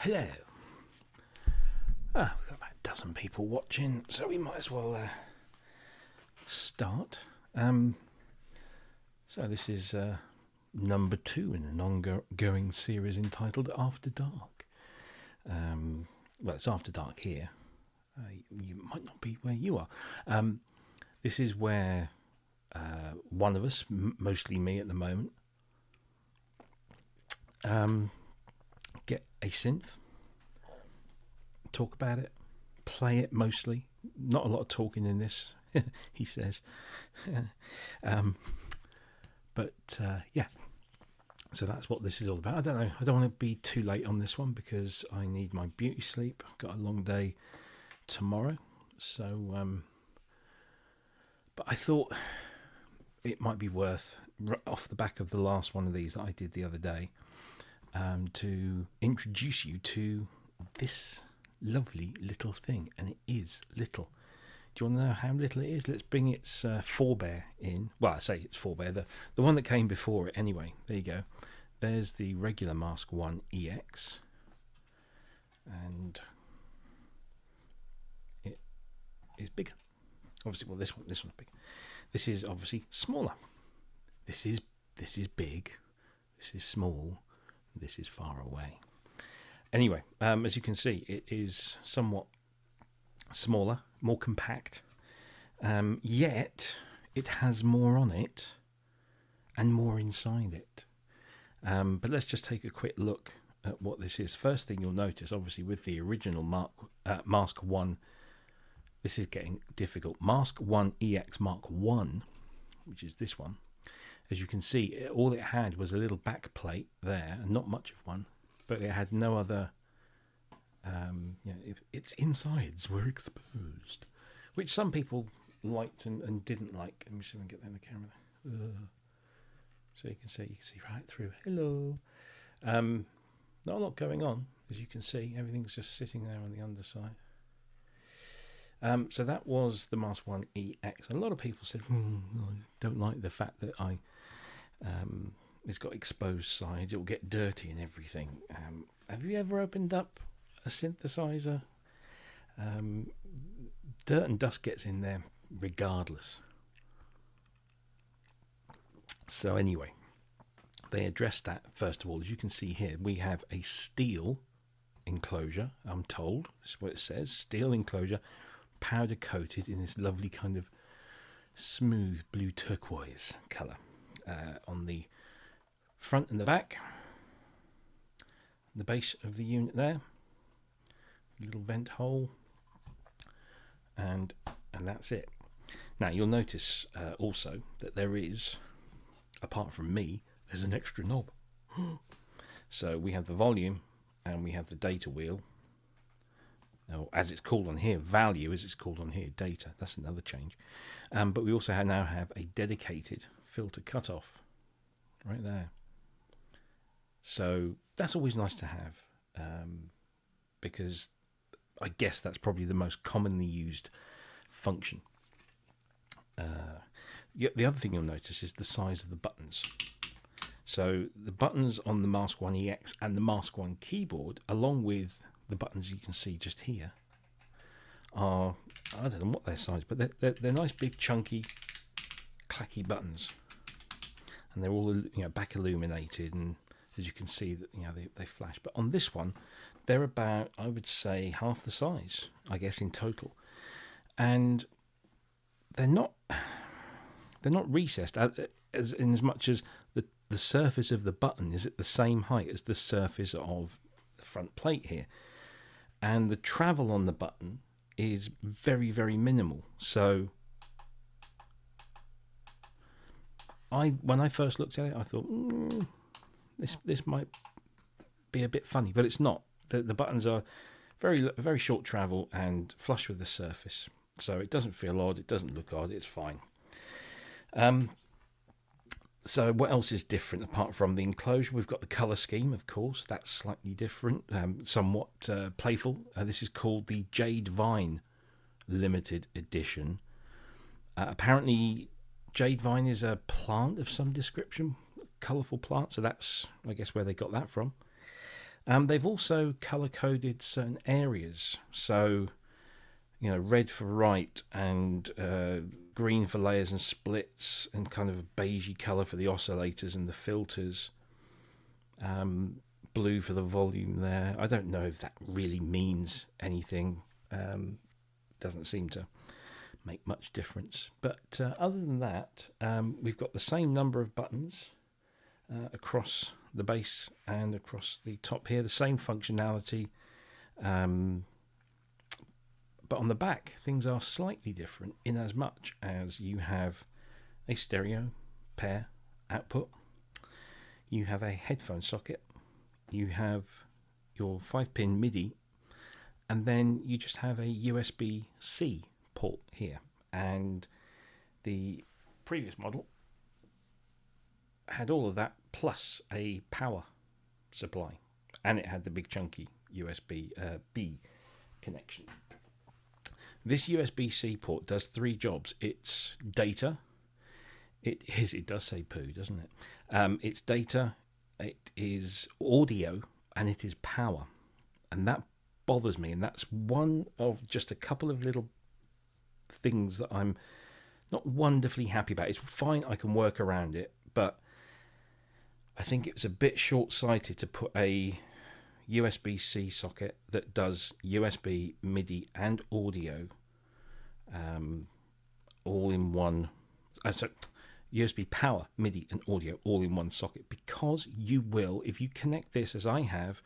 Hello. We've got about a dozen people watching, so we might as well start. So this is number 2 in an ongoing series entitled After Dark. Well, it's after dark here. You might not be where you are. This is where one of us, mostly me at the moment, get a synth, talk about it, play it mostly. Not a lot of talking in this, he says. But yeah, so that's what this is all about. I don't know. I don't want to be too late on this one because I need my beauty sleep. I've got a long day tomorrow. So, but I thought it might be worth, off the back of the last one of these that I did the other day, to introduce you to this lovely little thing. And it is little. Do you want to know how little it is? Let's bring its forebear in. Well, I say its forebear, the one that came before it anyway. There you go. There's the regular MASK1 EX. And it is bigger. Obviously, well, this one's big. This is obviously smaller. This is big. This is small. This is far away. Anyway, as you can see, it is somewhat smaller, more compact, yet it has more on it and more inside it. But let's just take a quick look at what this is. First thing you'll notice, obviously, with the original MASK1, this is getting difficult. MASK1 EX Mk.2, which is this one. As you can see, all it had was a little back plate there, and not much of one, but it had no other. Its insides were exposed, which some people liked and didn't like. Let me see if I can get that in the camera. So you can see right through. Hello. Not a lot going on, as you can see. Everything's just sitting there on the underside. So that was the MASK1 EX. A lot of people said, I don't like the fact that it's got exposed sides. It will get dirty and everything. Have you ever opened up a synthesizer? Dirt and dust gets in there regardless. So anyway, they addressed that first of all. As you can see here, we have a steel enclosure, I'm told. This is what it says. Steel enclosure, powder coated in this lovely kind of smooth blue turquoise colour on the front and the back. The base of the unit there, little vent hole, and that's it. Now you'll notice also that there is, apart from me, there's an extra knob. So we have the volume and we have the data wheel. Or as it's called on here, value as it's called on here, data. That's another change. But we also now have a dedicated filter cutoff right there. So that's always nice to have, because I guess that's probably the most commonly used function. The other thing you'll notice is the size of the buttons. So the buttons on the MASK1 EX and the MASK1 keyboard, along with the buttons you can see just here, are, I don't know what their size, but they're nice, big, chunky, clacky buttons, and they're all back illuminated, and as you can see that they flash. But on this one, they're about, I would say, half the size, I guess, in total, and they're not recessed as much as the surface of the button is at the same height as the surface of the front plate here, and the travel on the button is very, very minimal. So when I first looked at it, I thought this might be a bit funny, but it's not. The buttons are very, very short travel and flush with the surface, so it doesn't feel odd, it doesn't look odd, it's fine. So what else is different apart from the enclosure? We've got the colour scheme, of course. That's slightly different, somewhat playful. This is called the Jade Vine Limited Edition. Apparently, Jade Vine is a plant of some description, colourful plant. So that's, I guess, where they got that from. They've also color coded certain areas, so red for right and green for layers and splits, and kind of a beigey color for the oscillators and the filters. Blue for the volume there. I don't know if that really means anything. Doesn't seem to make much difference. But other than that, we've got the same number of buttons across the base and across the top here, the same functionality. But on the back, things are slightly different in as much as you have a stereo pair output, you have a headphone socket, you have your 5-pin MIDI, and then you just have a USB-C port here. And the previous model had all of that plus a power supply, and it had the big chunky USB-B connection. This USB-C port does 3 jobs. It's data. It does say poo, doesn't it? It's data, it is audio, and it is power. And that bothers me, and that's one of just a couple of little things that I'm not wonderfully happy about. It's fine, I can work around it, but I think it's a bit short-sighted to put a USB-C socket that does USB, MIDI, and audio all in one. So USB power, MIDI, and audio all in one socket, because you will, if you connect this as I have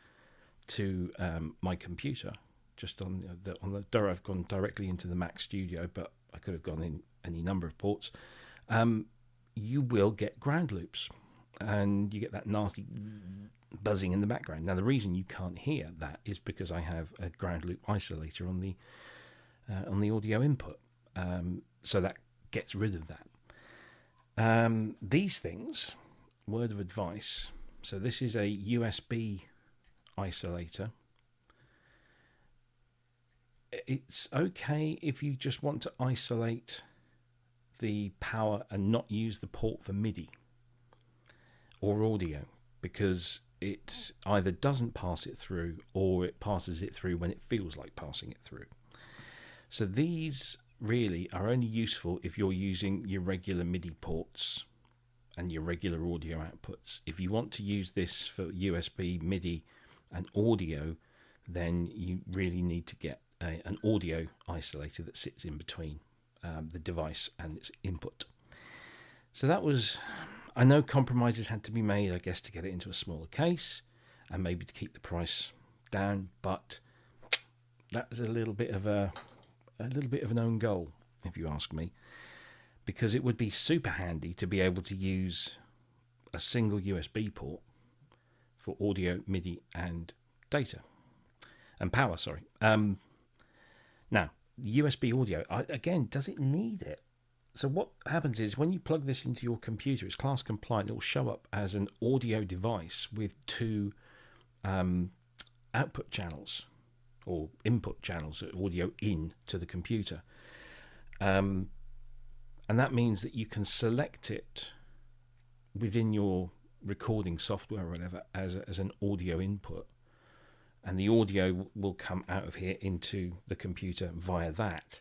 to my computer, just on the door, I've gone directly into the Mac Studio, but I could have gone in any number of ports. You will get ground loops, and you get that nasty buzzing in the background. Now, the reason you can't hear that is because I have a ground loop isolator on the audio input, so that gets rid of that. These things, word of advice. So this is a USB isolator. It's okay if you just want to isolate the power and not use the port for MIDI or audio, because it either doesn't pass it through or it passes it through when it feels like passing it through. So these really are only useful if you're using your regular MIDI ports and your regular audio outputs. If you want to use this for USB, MIDI, and audio, then you really need to get an audio isolator that sits in between the device and its input. So that was, I know compromises had to be made, I guess, to get it into a smaller case and maybe to keep the price down, but that's a little bit of an own goal, if you ask me, because it would be super handy to be able to use a single USB port for audio, MIDI, and data and power. Sorry. Now, USB audio, again, does it need it? So what happens is when you plug this into your computer, it's class compliant. It will show up as an audio device with 2 output channels or input channels, audio in to the computer. And that means that you can select it within your recording software or whatever as an audio input, and the audio will come out of here into the computer via that.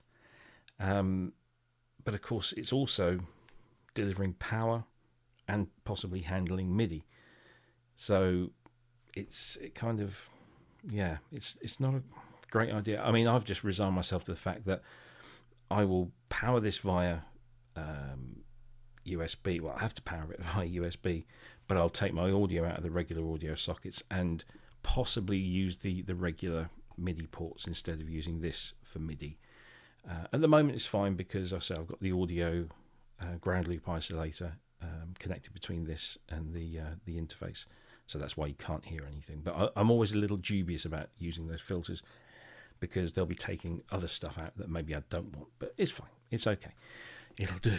But of course, it's also delivering power and possibly handling MIDI. So it's not a great idea. I mean, I've just resigned myself to the fact that I will power this via USB. Well, I have to power it via USB, but I'll take my audio out of the regular audio sockets and possibly use the regular MIDI ports instead of using this for MIDI. At the moment, it's fine because I say I've got the audio ground loop isolator connected between this and the interface, so that's why you can't hear anything. But I'm always a little dubious about using those filters because they'll be taking other stuff out that maybe I don't want. But it's fine. It's okay. It'll do.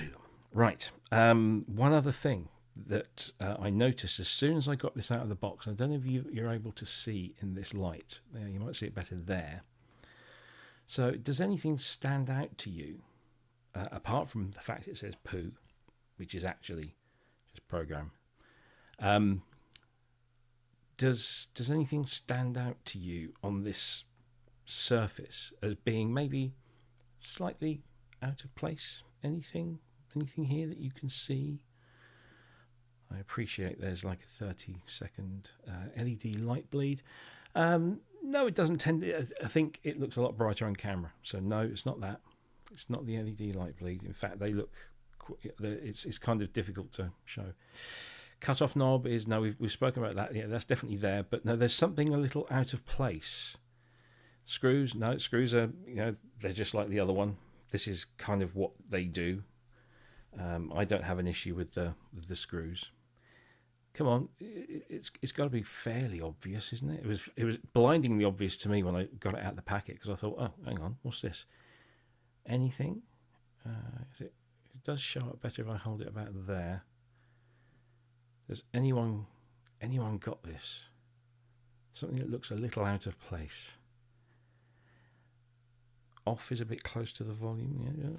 Right. One other thing that I noticed as soon as I got this out of the box, I don't know if you're able to see in this light. There, you might see it better there. So does anything stand out to you, apart from the fact it says poo, which is actually just program? Does anything stand out to you on this surface as being maybe slightly out of place? Anything here that you can see? I appreciate there's like a 30-second LED light bleed. No, it doesn't tend to. I think it looks a lot brighter on camera. So no, it's not that. It's not the LED light bleed. In fact, they look. It's kind of difficult to show. Cut-off knob is no. We've spoken about that. Yeah, that's definitely there. But no, there's something a little out of place. Screws, no, screws are, they're just like the other one. This is kind of what they do. I don't have an issue with the screws. Come on, it's got to be fairly obvious, isn't it? It was blindingly obvious to me when I got it out of the packet, because I thought, oh, hang on, what's this? Anything? It does show up better if I hold it about there. Has anyone got this? Something that looks a little out of place. Off is a bit close to the volume, yeah.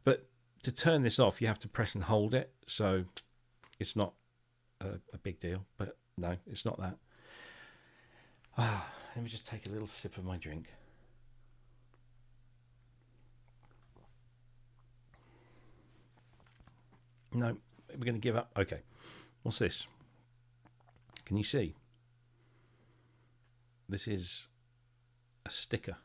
But to turn this off, you have to press and hold it, so it's not a big deal. But no, it's not that. Let me just take a little sip of my drink. No, we're going to give up. Okay, what's this? Can you see? This is a sticker.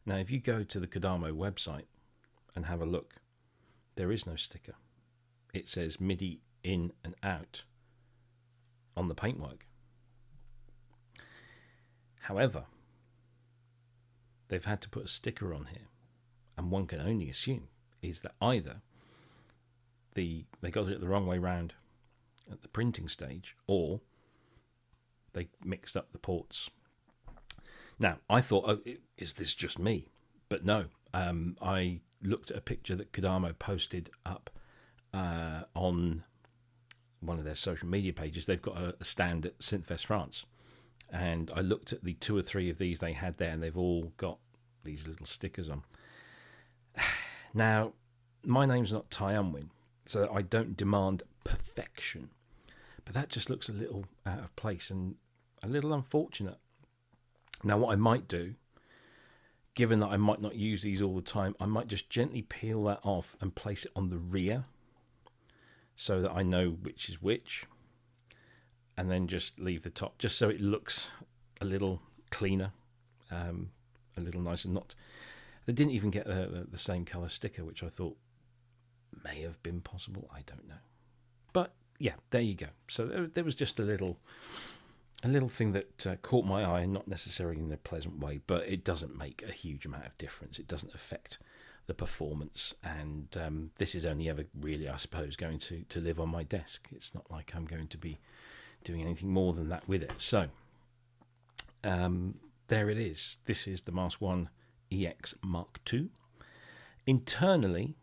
Now, if you go to the Kodamo website and have a look, there is no sticker. It says MIDI in and out on the paintwork. However, they've had to put a sticker on here, and one can only assume is that either they got it the wrong way round at the printing stage, or they mixed up the ports. Now, I thought, oh, is this just me? But no, I looked at a picture that Kodamo posted up on one of their social media pages. They've got a stand at Synth France. And I looked at the 2 or 3 of these they had there, and they've all got these little stickers on. Now, my name's not Ty Unwin, so I don't demand perfection. But that just looks a little out of place and a little unfortunate. Now, what I might do, given that I might not use these all the time, I might just gently peel that off and place it on the rear so that I know which is which, and then just leave the top, just so it looks a little cleaner, a little nicer. They didn't even get the same colour sticker, which I thought may have been possible. I don't know. But, yeah, there you go. So there was just a little thing that caught my eye, and not necessarily in a pleasant way, but it doesn't make a huge amount of difference. It doesn't affect the performance, and this is only ever really, I suppose, going to live on my desk. It's not like I'm going to be doing anything more than that with it. So there it is. This is the MASK1 EX Mk.2. Internally,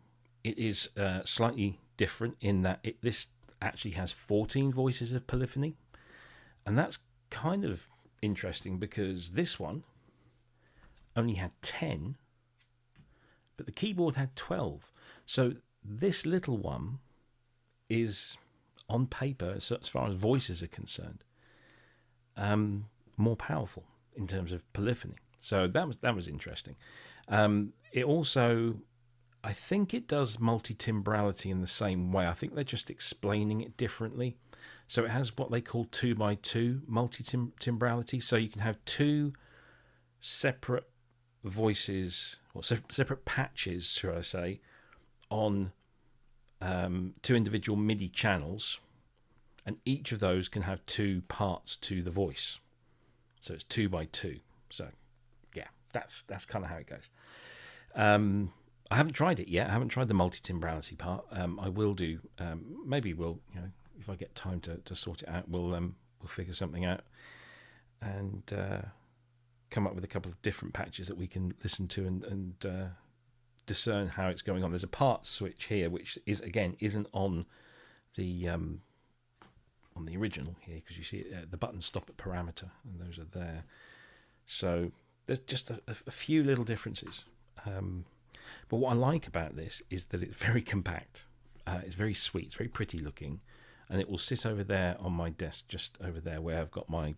it is slightly different in that this actually has 14 voices of polyphony, and that's kind of interesting because this one only had 10, but the keyboard had 12. So this little one is, on paper, as far as voices are concerned, more powerful in terms of polyphony. So that was interesting. It also, I think it does multi-timbrality in the same way. I think they're just explaining it differently. So it has what they call 2x2 multi-timbrality. So you can have 2 separate voices, or separate patches, should I say, on 2 individual MIDI channels, and each of those can have 2 parts to the voice. So it's 2x2. So yeah, that's kind of how it goes. I haven't tried it yet. I haven't tried the multi-timbrality part. I will do. Maybe we'll, if I get time to sort it out, we'll figure something out and come up with a couple of different patches that we can listen to and discern how it's going on. There's a part switch here, which isn't on the original here, because you see the buttons stop at parameter, and those are there. So there's just a few little differences. But what I like about this is that it's very compact. It's very sweet, it's very pretty looking, and it will sit over there on my desk, just over there where I've got my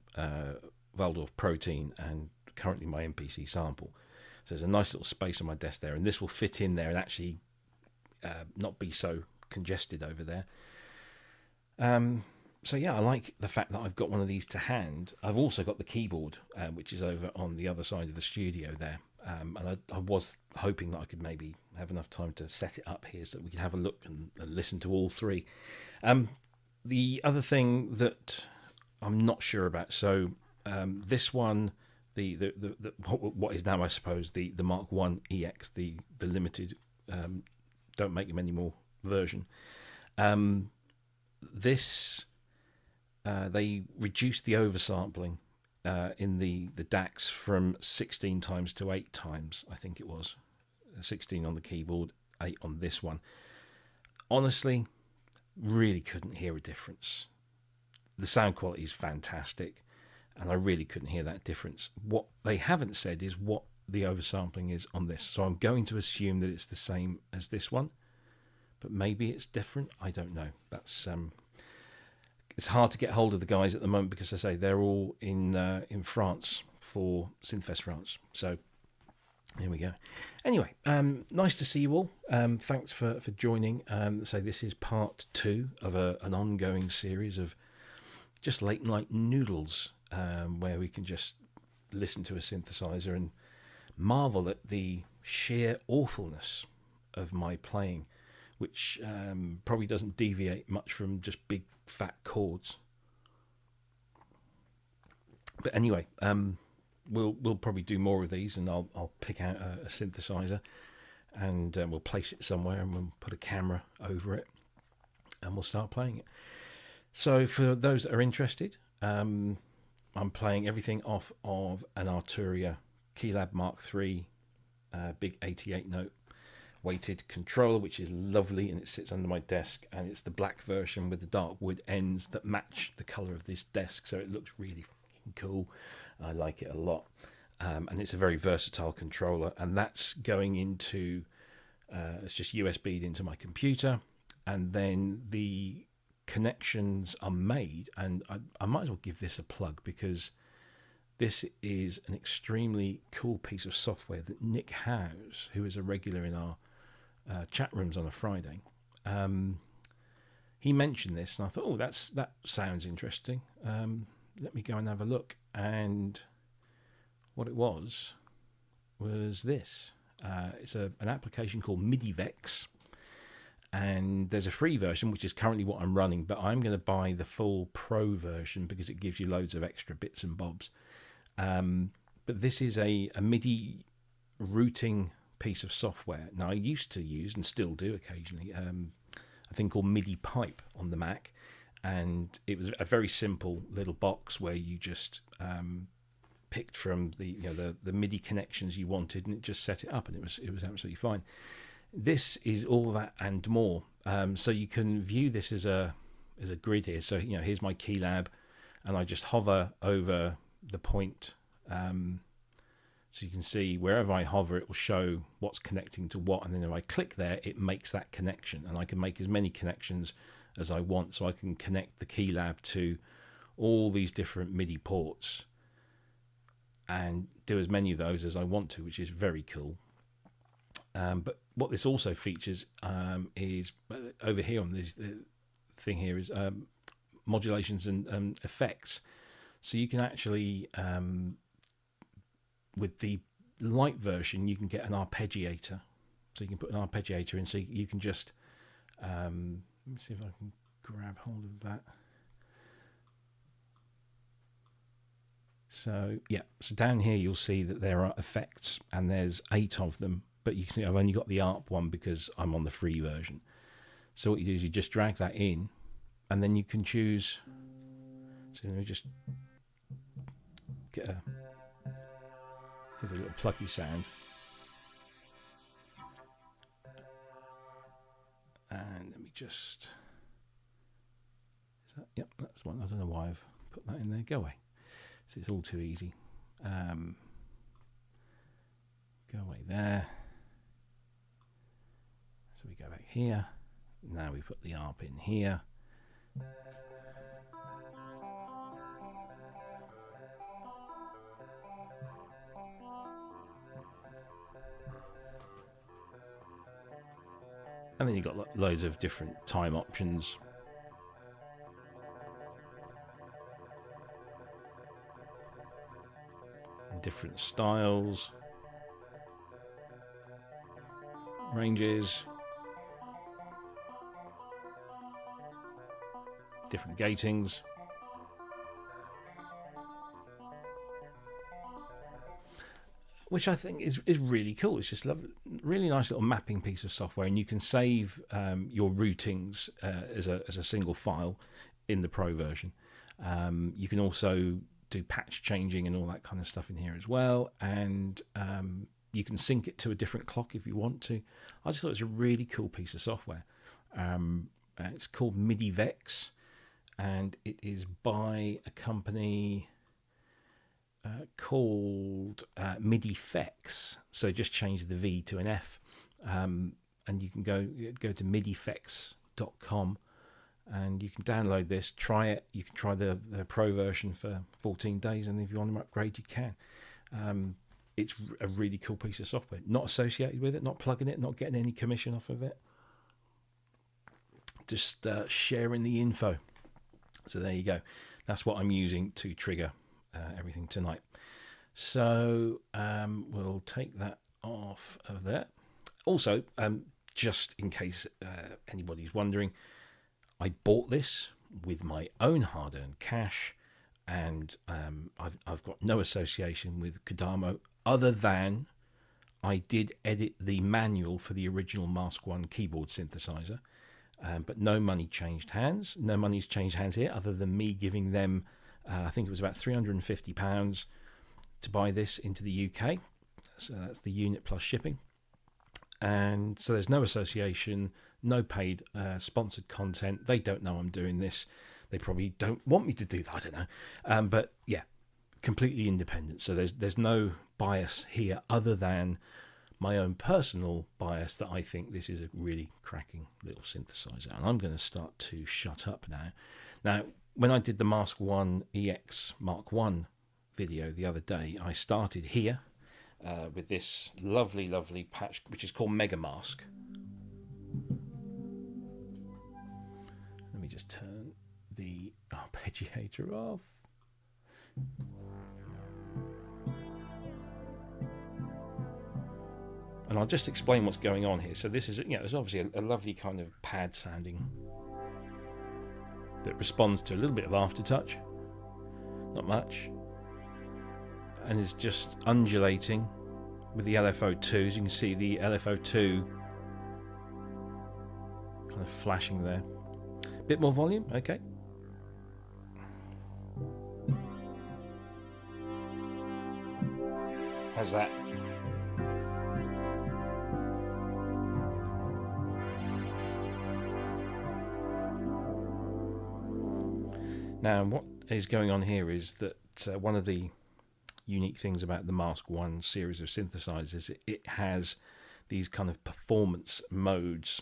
Waldorf protein and currently my MPC sample. So there's a nice little space on my desk there, and this will fit in there and actually not be so congested over there. So yeah, I like the fact that I've got one of these to hand. I've also got the keyboard, which is over on the other side of the studio there. And I was hoping that I could maybe have enough time to set it up here so that we could have a look and listen to all three. The other thing that I'm not sure about, so this one, what is now, I suppose, the MASK1 EX, the limited, don't make them anymore version. This they reduced the oversampling in the DACs from 16 times to 8 times. I think it was 16 on the keyboard, 8 on this one. Honestly, really couldn't hear a difference. The sound quality is fantastic, and I really couldn't hear that difference. What they haven't said is what the oversampling is on this, so I'm going to assume that it's the same as this one, but maybe it's different. I don't know. That's it's hard to get hold of the guys at the moment because, as I say, they're all in France for Synth France. So here we go. Anyway, nice to see you all. Thanks for joining. So this is part 2 of an ongoing series of just late night noodles, where we can just listen to a synthesizer and marvel at the sheer awfulness of my playing, which probably doesn't deviate much from just big fat chords. But anyway, we'll probably do more of these, and I'll pick out a synthesizer, and we'll place it somewhere, and we'll put a camera over it, and we'll start playing it. So for those that are interested, I'm playing everything off of an Arturia Keylab Mark III big 88 note weighted controller, which is lovely, and it sits under my desk, and it's the black version with the dark wood ends that match the color of this desk, so it looks really cool. I like it a lot, and it's a very versatile controller, and that's going into it's just USB'd into my computer, and then the connections are made, and I might as well give this a plug because this is an extremely cool piece of software that Nick Howes, who is a regular in our chat rooms on a Friday, he mentioned this, and I thought, oh, that sounds interesting. Let me go and have a look. And what it was this. It's an application called MIDIVEX, and there's a free version, which is currently what I'm running, but I'm going to buy the full pro version because it gives you loads of extra bits and bobs. But this is a MIDI routing piece of software. Now, I used to use, and still do occasionally, a thing called MIDI Pipe on the Mac, and it was a very simple little box where you just picked from the MIDI connections you wanted, and it just set it up, and it was absolutely fine. This is all that and more. So you can view this as a grid here. So here's my Keylab, and I just hover over the point. So you can see wherever I hover, it will show what's connecting to what, and then if I click there, it makes that connection, and I can make as many connections as I want. So I can connect the Keylab to all these different MIDI ports and do as many of those as I want to, which is very cool. But what this also features is over here on this thing here is modulations and effects. So you can actually with the light version, you can get an arpeggiator. So you can put an arpeggiator in, so you can just let me see if I can grab hold of that. So yeah, so down here you'll see that there are effects, and there's 8 of them, but you can see I've only got the ARP one because I'm on the free version. So what you do is you just drag that in, and then you can choose. So let me just get here's a little plucky sound, and let me just. Yep, that's one. I don't know why I've put that in there. Go away. So it's all too easy. Go away there. So we go back here, Now we put the ARP in here. And then you've got loads of different time options. And different styles. Ranges. Different gatings. Which I think is really cool. It's just lovely, really nice little mapping piece of software, and you can save your routings as a single file in the Pro version. You can also do patch changing and all that kind of stuff in here as well, and you can sync it to a different clock if you want to. I just thought it was a really cool piece of software. It's called MIDI-Vex, and it is by a company called MIDI-Vex. So just change the V to an F, and you can go to MIDI-Vex.com, and you can download this, try it. You can try the Pro version for 14 days, and if you want to upgrade, you can. It's a really cool piece of software. Not associated with it, not plugging it, not getting any commission off of it. Just sharing the info. So there you go. That's what I'm using to trigger everything tonight. So we'll take that off of there. Also, just in case anybody's wondering, I bought this with my own hard-earned cash, and I've got no association with Kodamo other than I did edit the manual for the original MASK1 keyboard synthesizer, but no money changed hands. No money's changed hands here other than me giving them I think it was about £350 to buy this into the UK. So that's the unit plus shipping. And so there's no association, no paid sponsored content. They don't know I'm doing this. They probably don't want me to do that. I don't know. But yeah, completely independent. So there's no bias here other than my own personal bias that I think this is a really cracking little synthesizer. And I'm going to start to shut up now. Now, when I did the MASK1 EX Mk.2 video the other day, I started here with this lovely, lovely patch, which is called Mega Mask. Let me just turn the arpeggiator off. And I'll just explain what's going on here. So this is, there's obviously a lovely kind of pad sounding that responds to a little bit of aftertouch, not much, and is just undulating with the LFO2. As you can see, the LFO2 kind of flashing there. A bit more volume, okay. How's that? Now, what is going on here is that one of the unique things about the MASK1 series of synthesizers, it has these kind of performance modes.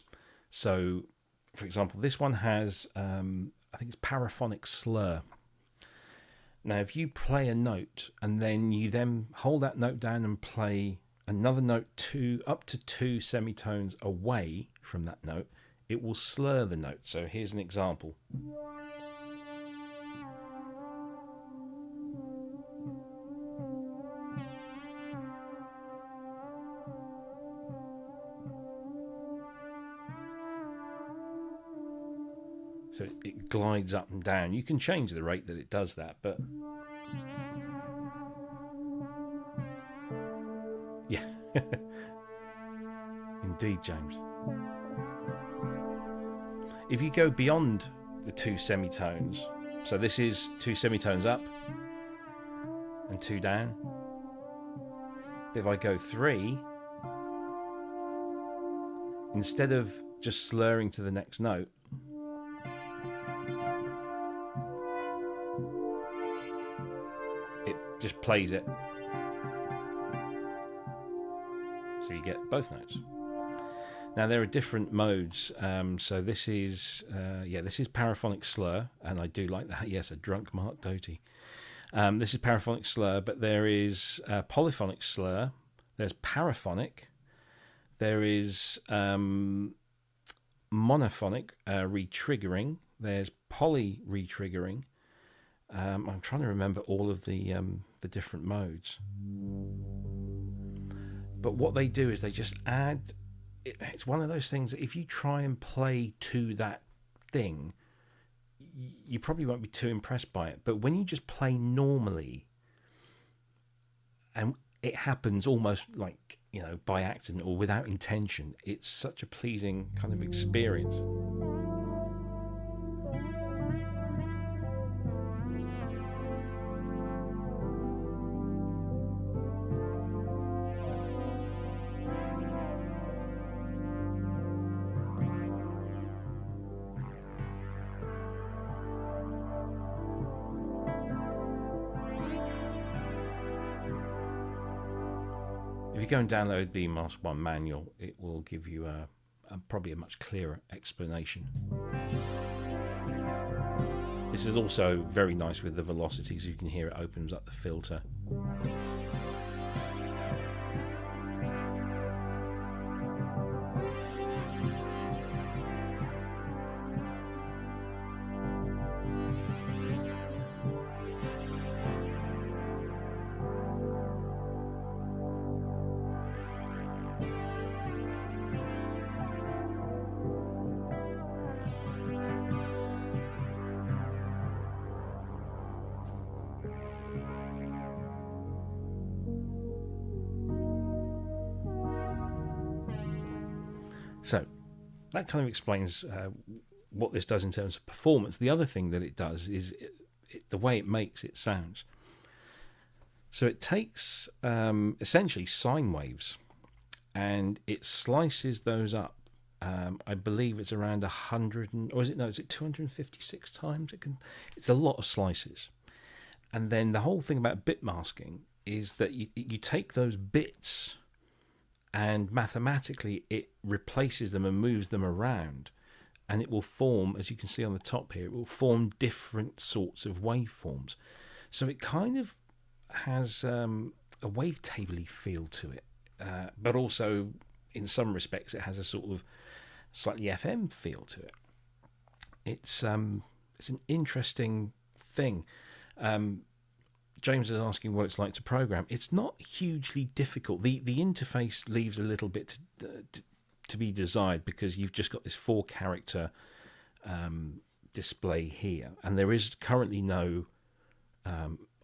So, for example, this one has, I think it's paraphonic slur. Now, if you play a note and then you hold that note down and play another note up to 2 semitones away from that note, it will slur the note. So here's an example. So it glides up and down. You can change the rate that it does that, but yeah, indeed, James. If you go beyond the 2 semitones, so this is 2 semitones up and 2 down. If I go 3, instead of just slurring to the next note, it just plays it. So you get both notes. Now there are different modes. So this is this is paraphonic slur, and I do like that. Yes, a drunk Mark Doty. This is paraphonic slur, but there is polyphonic slur. There's paraphonic. There is monophonic re-triggering. There's poly re-triggering. I'm trying to remember all of the different modes. But what they do is they just add. It's one of those things that if you try and play to that thing, you probably won't be too impressed by it. But when you just play normally, and it happens almost like, by accident or without intention, it's such a pleasing kind of experience. If you go and download the MASK1 manual, it will give you probably a much clearer explanation. This is also very nice with the velocities. You can hear it opens up the filter. So that kind of explains what this does in terms of performance. The other thing that it does is the way it makes its sounds. So it takes essentially sine waves and it slices those up. I believe it's around 100, or is it 256 times? It's a lot of slices. And then the whole thing about bit masking is that you take those bits and mathematically it replaces them and moves them around, and it will form, as you can see on the top here, it will form different sorts of waveforms. So it kind of has a wavetable-y feel to it, but also in some respects it has a sort of slightly FM feel to it. It's an interesting thing. James is asking what it's like to program. It's not hugely difficult. The interface leaves a little bit to be desired, because you've just got this 4-character display here, and there is currently no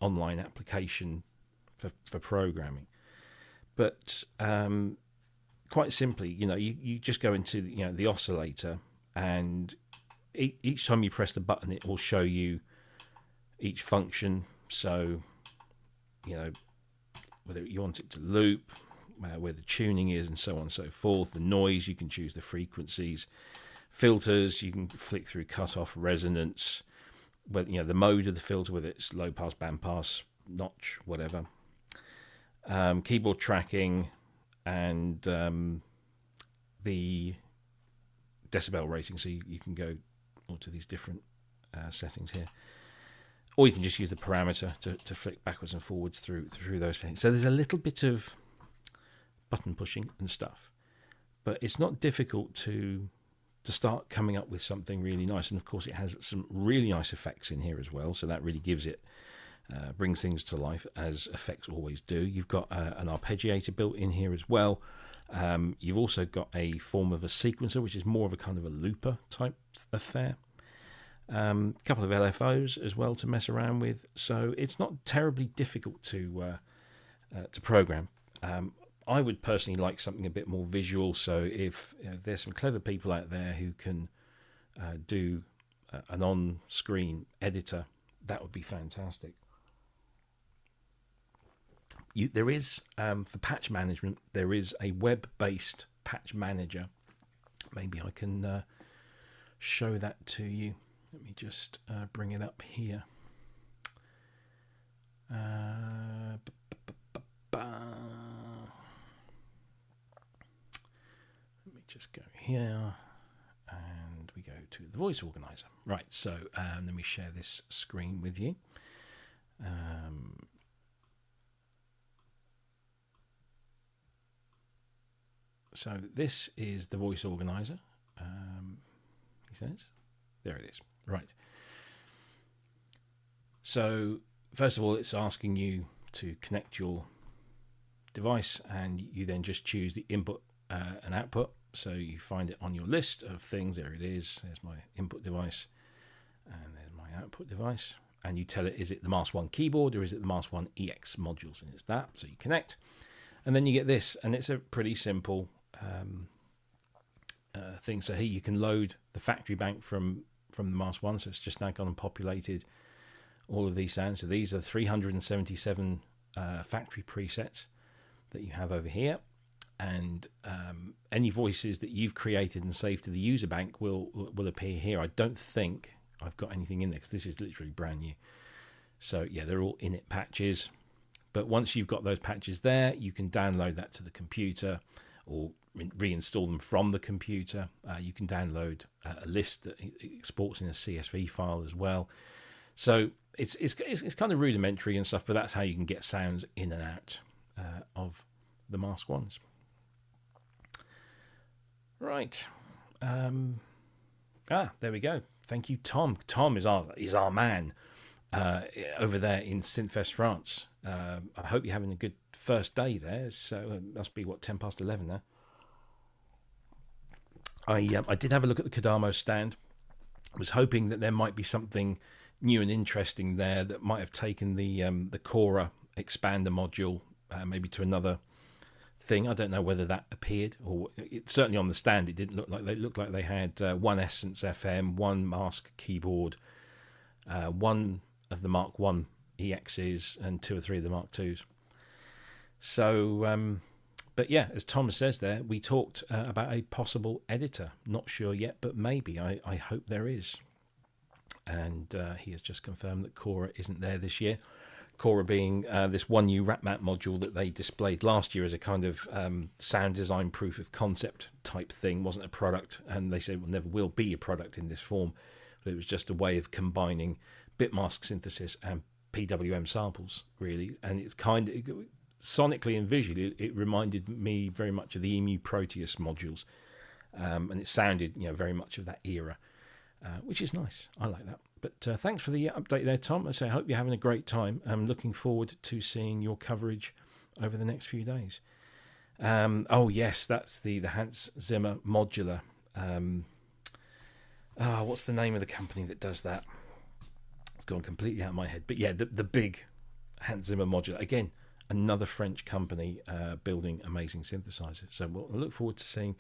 online application for programming. But quite simply, you just go into the oscillator, and each time you press the button, it will show you each function. So, whether you want it to loop, where the tuning is, and so on and so forth. The noise, you can choose the frequencies. Filters, you can flick through cutoff, resonance, whether the mode of the filter, whether it's low pass, band pass, notch, whatever. Keyboard tracking, and the decibel rating. So you can go all to these different settings here. Or you can just use the parameter to flick backwards and forwards through those things. So there's a little bit of button pushing and stuff, but it's not difficult to start coming up with something really nice. And of course, it has some really nice effects in here as well. So that really gives it, brings things to life, as effects always do. You've got an arpeggiator built in here as well. You've also got a form of a sequencer, which is more of a kind of a looper type affair. A couple of LFOs as well to mess around with, so it's not terribly difficult to program. I would personally like something a bit more visual, so if there's some clever people out there who can do an on-screen editor, that would be fantastic. There is, for patch management, there is a web-based patch manager. Maybe I can show that to you. Let me just bring it up here. Let me just go here and we go to the voice organizer. Right, so let me share this screen with you. So this is the voice organizer, he says. There it is. Right. So first of all, it's asking you to connect your device, and you then just choose the input and output. So you find it on your list of things. There it is. There's my input device, and there's my output device. And you tell it, is it the MASK1 keyboard or is it the MASK1 EX modules? And it's that. So you connect, and then you get this, and it's a pretty simple thing. So here you can load the factory bank from the MASK1. So it's just now gone and populated all of these sounds. So these are 377 factory presets that you have over here, and any voices that you've created and saved to the user bank will appear here. I don't think I've got anything in there because this is literally brand new. So yeah, they're all init patches, but once you've got those patches there, you can download that to the computer or reinstall them from the computer. You can download a list that exports in a CSV file as well. So it's kind of rudimentary and stuff, but that's how you can get sounds in and out of the MASK1s. Right. There we go. Thank you, Tom. Tom is our man over there in Synthfest France. I hope you're having a good first day there. So it must be, what, 10 past 11 now. I did have a look at the Kodamo stand. I was hoping that there might be something new and interesting there that might have taken the Cora expander module maybe to another thing. I don't know whether that appeared, or it certainly on the stand it didn't look like. They looked like they had one Essence FM, one Mask keyboard, one of the Mark 1 EXs, and 2 or 3 of the Mark 2s. So but yeah, as Tom says there, we talked about a possible editor. Not sure yet, but maybe. I hope there is. And he has just confirmed that Cora isn't there this year. Cora being this one new wrap mat module that they displayed last year as a kind of sound design proof of concept type thing. Wasn't a product, and they said, well, never will be a product in this form. But it was just a way of combining bit mask synthesis and PWM samples, really. And it's kind of, sonically and visually, it reminded me very much of the EMU Proteus modules. And it sounded, very much of that era. Which is nice. I like that. But thanks for the update there, Tom. I hope you're having a great time. I'm looking forward to seeing your coverage over the next few days. Oh, yes, that's the Hans Zimmer modular. What's the name of the company that does that? It's gone completely out of my head. But yeah, the big Hans Zimmer modular. Again, another French company building amazing synthesizers. So we'll look forward to seeing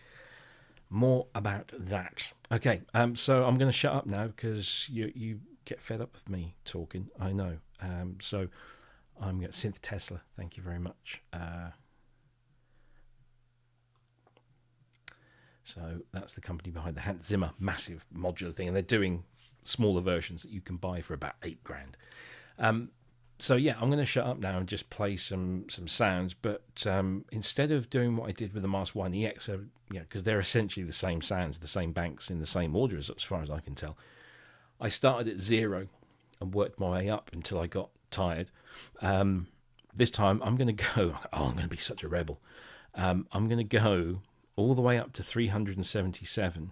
more about that. Okay, so I'm going to shut up now because you get fed up with me talking. I know. So I'm going to Synth Tesla. Thank you very much. So that's the company behind the Hans Zimmer massive modular thing, and they're doing smaller versions that you can buy for about $8,000. So yeah, I'm going to shut up now and just play some sounds. But instead of doing what I did with the MASK1 EX, because they're essentially the same sounds, the same banks in the same order as far as I can tell, I started at 0 and worked my way up until I got tired. This time I'm going to go. Oh, I'm going to be such a rebel. I'm going to go all the way up to 377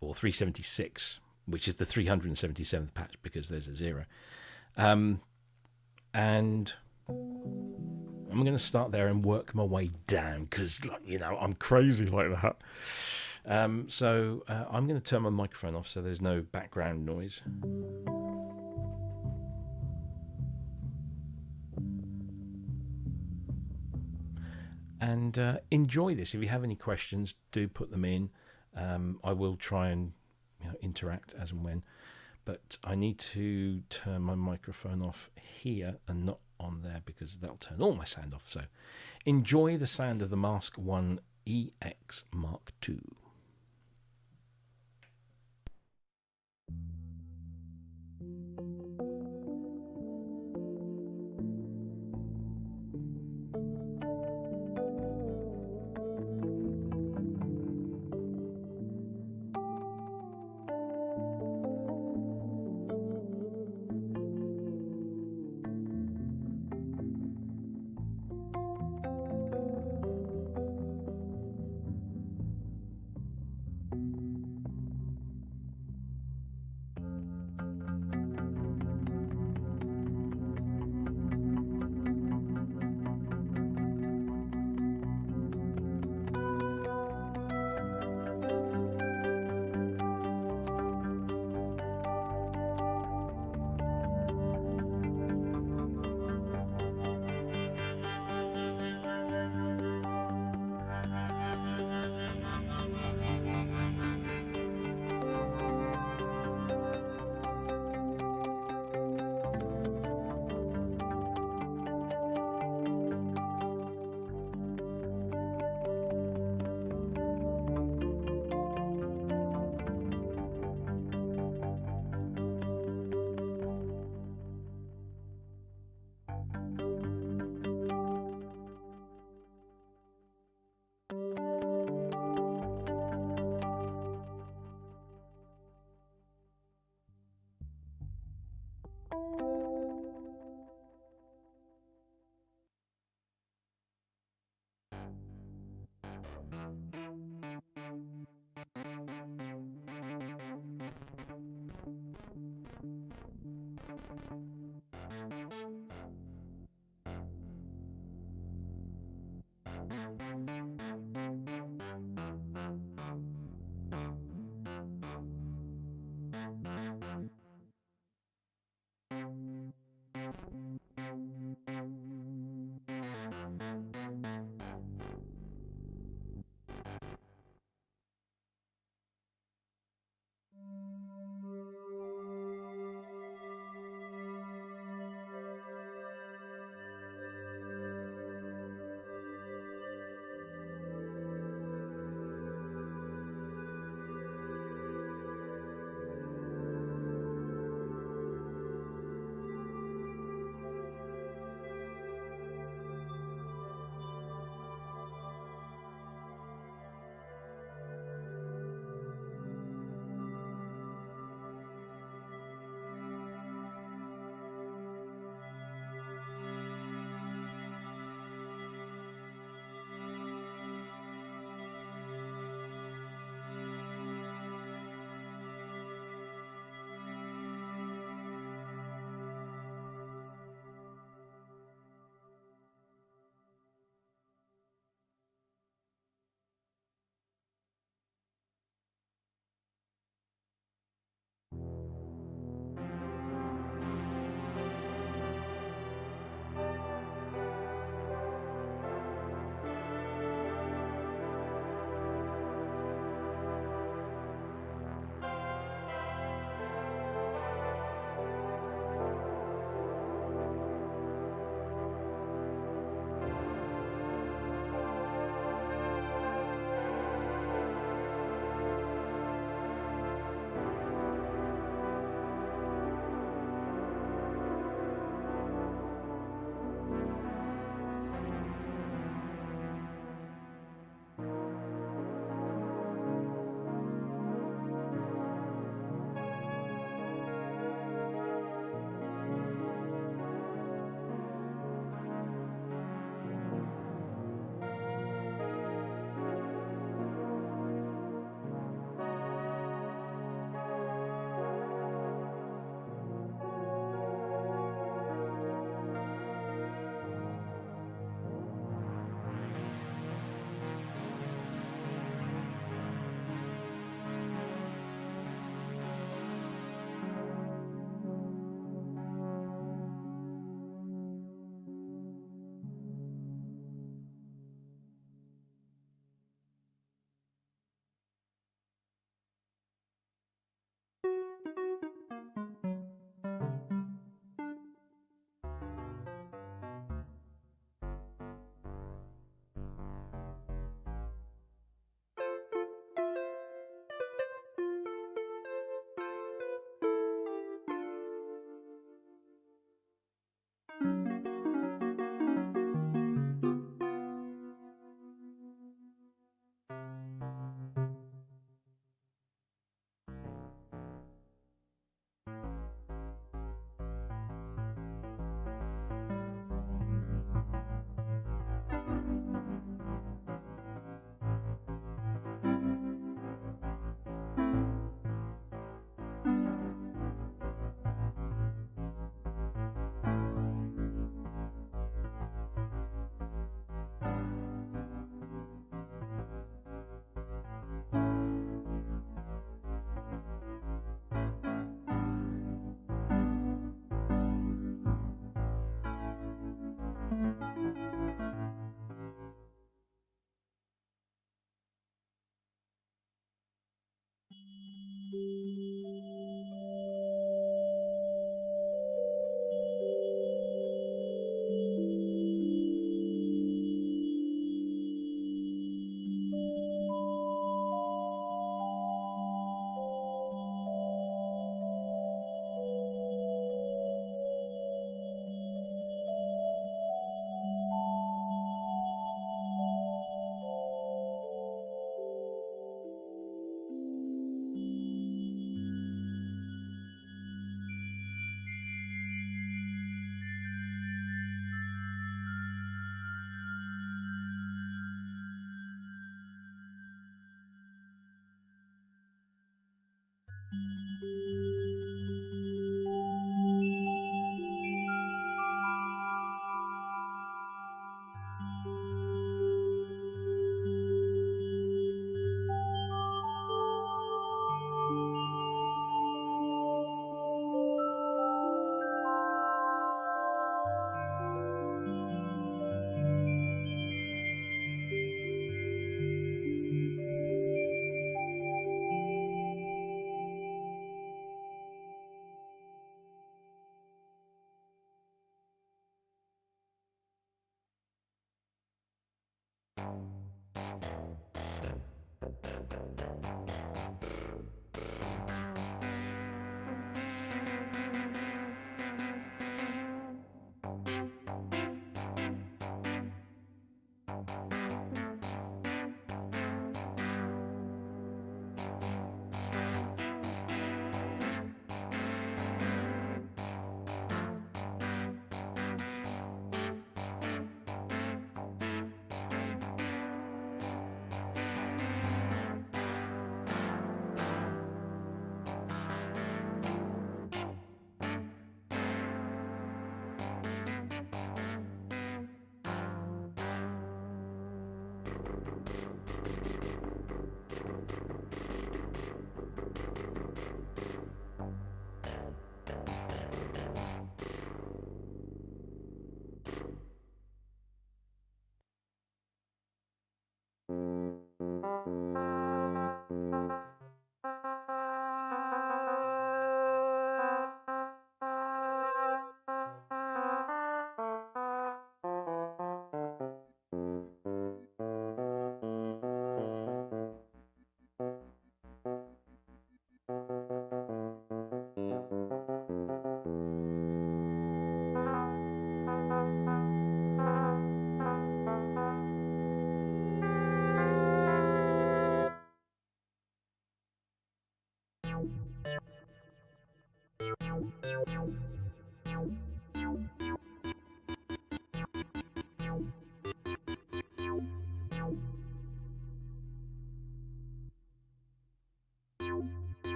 or 376, which is the 377th patch because there's a 0. And I'm going to start there and work my way down because, I'm crazy like that. So I'm going to turn my microphone off so there's no background noise. And enjoy this. If you have any questions, do put them in. I will try and interact as and when. But I need to turn my microphone off here and not on there because that'll turn all my sound off. So enjoy the sound of the MASK1 EX Mk.2.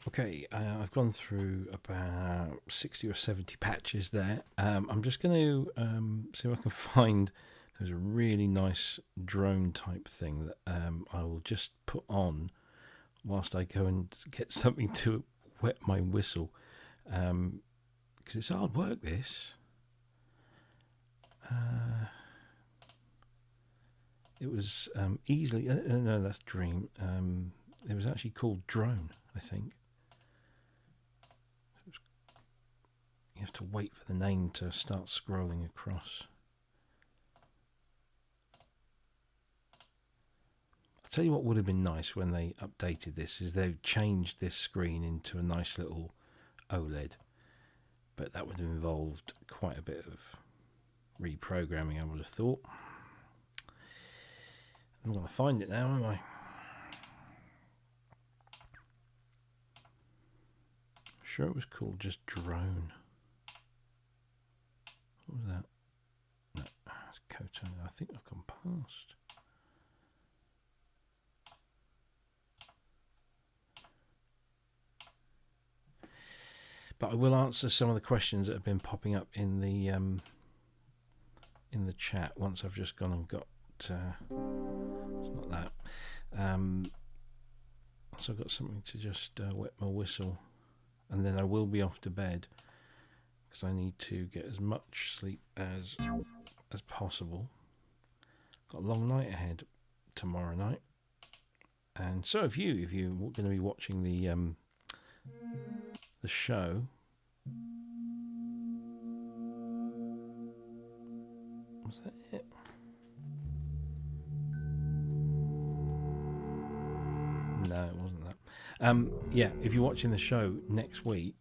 Okay, I've gone through about 60 or 70 patches there. I'm just going to see if I can find, there's a really nice drone type thing that I will just put on whilst I go and get something to wet my whistle. Because it's hard work, this. It was easily, no, that's Dream. It was actually called Drone, I think. You have to wait for the name to start scrolling across. I'll tell you what would have been nice when they updated this is they changed this screen into a nice little OLED. But that would have involved quite a bit of reprogramming, I would have thought. I'm going to find it now, am I? Sure it was called just Drone. What was that? No, it's Koto. I think I've gone past. But I will answer some of the questions that have been popping up in the chat once I've just gone and got. It's not that. So I've got something to just wet my whistle, and then I will be off to bed because I need to get as much sleep as possible. Got a long night ahead tomorrow night, and so if you're going to be watching the show. Was that it? No, it wasn't that. Yeah, if you're watching the show next week,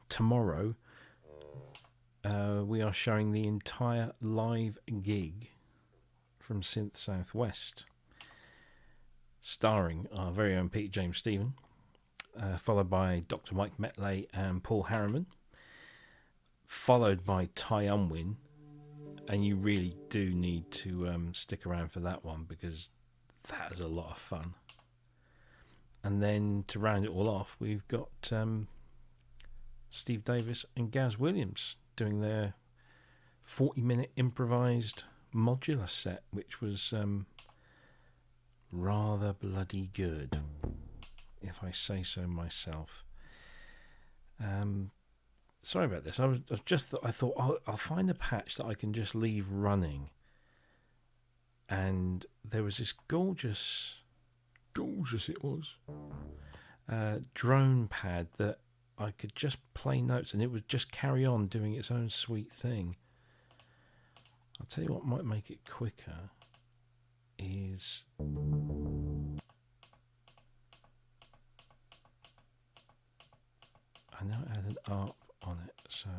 tomorrow, we are showing the entire live gig from Synth Southwest, starring our very own Peter James Stephen, followed by Dr. Mike Metley and Paul Harriman, followed by Ty Unwin, and you really do need to stick around for that one because that is a lot of fun. And then to round it all off, we've got Steve Davis and Gaz Williams doing their 40-minute improvised modular set, which was rather bloody good, if I say so myself. Sorry about this. I thought I'll find a patch that I can just leave running and there was this gorgeous it was, drone pad that I could just play notes and it would just carry on doing its own sweet thing. I'll tell you what might make it quicker is I know it had an ARP on it, so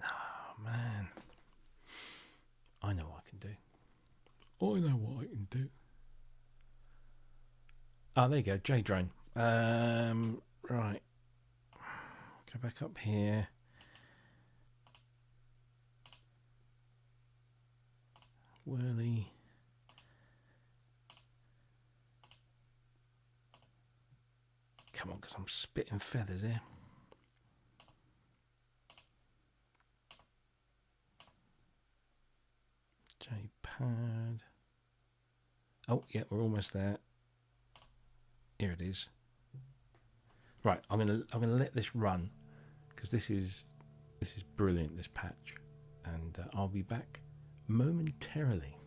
oh man, I know what I can do. Ah, there you go, J-Drone. Right, go back up here. Whirly. Come on, because I'm spitting feathers here. J-pad. Oh, yeah, we're almost there. Here it is. Right, I'm gonna let this run because this is brilliant, this patch, and I'll be back momentarily.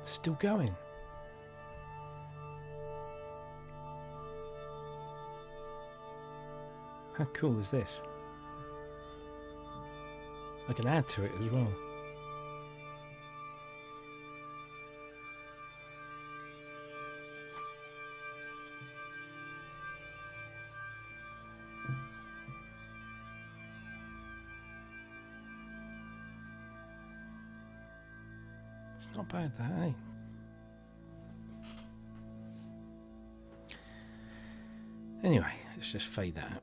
Still going. How cool is this? I can add to it as well. It's not bad, that, eh? Anyway, let's just fade that out.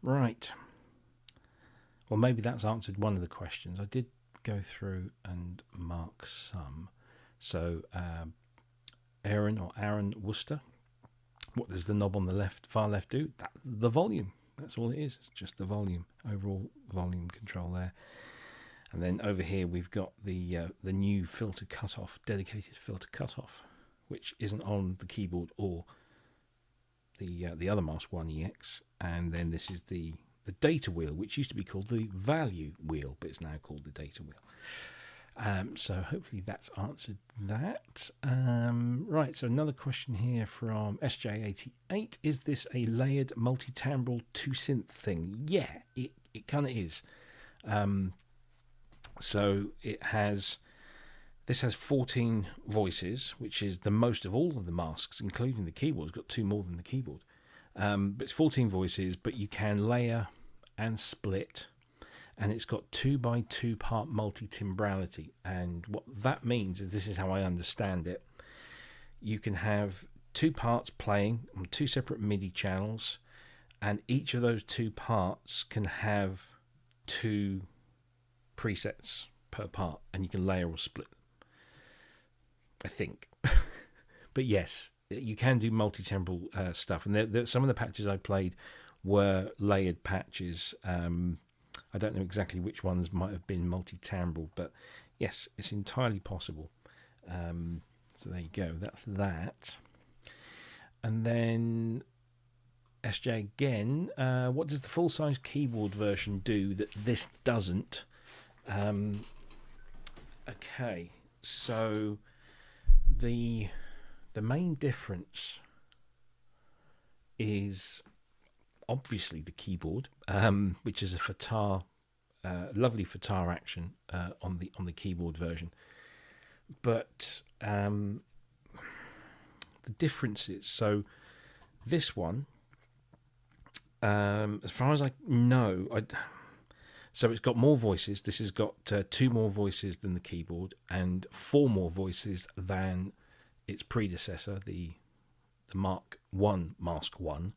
Right. Well, maybe that's answered one of the questions. I did go through and mark some. So, Aaron Worcester, what does the knob on the left, far left do? That's the volume. That's all it is. It's just the volume, overall volume control there. And then over here we've got the new filter cutoff, dedicated filter cutoff, which isn't on the keyboard or the other MASK1 EX. And then this is the data wheel, which used to be called the value wheel, but it's now called the data wheel. So hopefully that's answered that. Right, so another question here from SJ88. Is this a layered multi-timbral 2-synth thing? Yeah, it kind of is. So this has 14 voices, which is the most of all of the masks, including the keyboard. It's got 2 more than the keyboard. But it's 14 voices, but you can layer and split. And it's got 2x2 part multi-timbrality. And what that means is, this is how I understand it. you can have two parts playing on two separate MIDI channels, and each of those two parts can have two presets per part, and you can layer or split, I think. But yes, you can do multi-timbral stuff, and some of the patches I played were layered patches. I don't know exactly which ones might have been multi-timbral, but yes, it's entirely possible. So there you go, that's that. And then SJ again, what does the full-size keyboard version do that this doesn't? Okay, so the main difference is obviously the keyboard, which is a FATAR, lovely FATAR action on the keyboard version. But the differences, so this one, as far as I know, so it's got more voices. This has got 2 more voices than the keyboard and 4 more voices than its predecessor, the MASK1 1.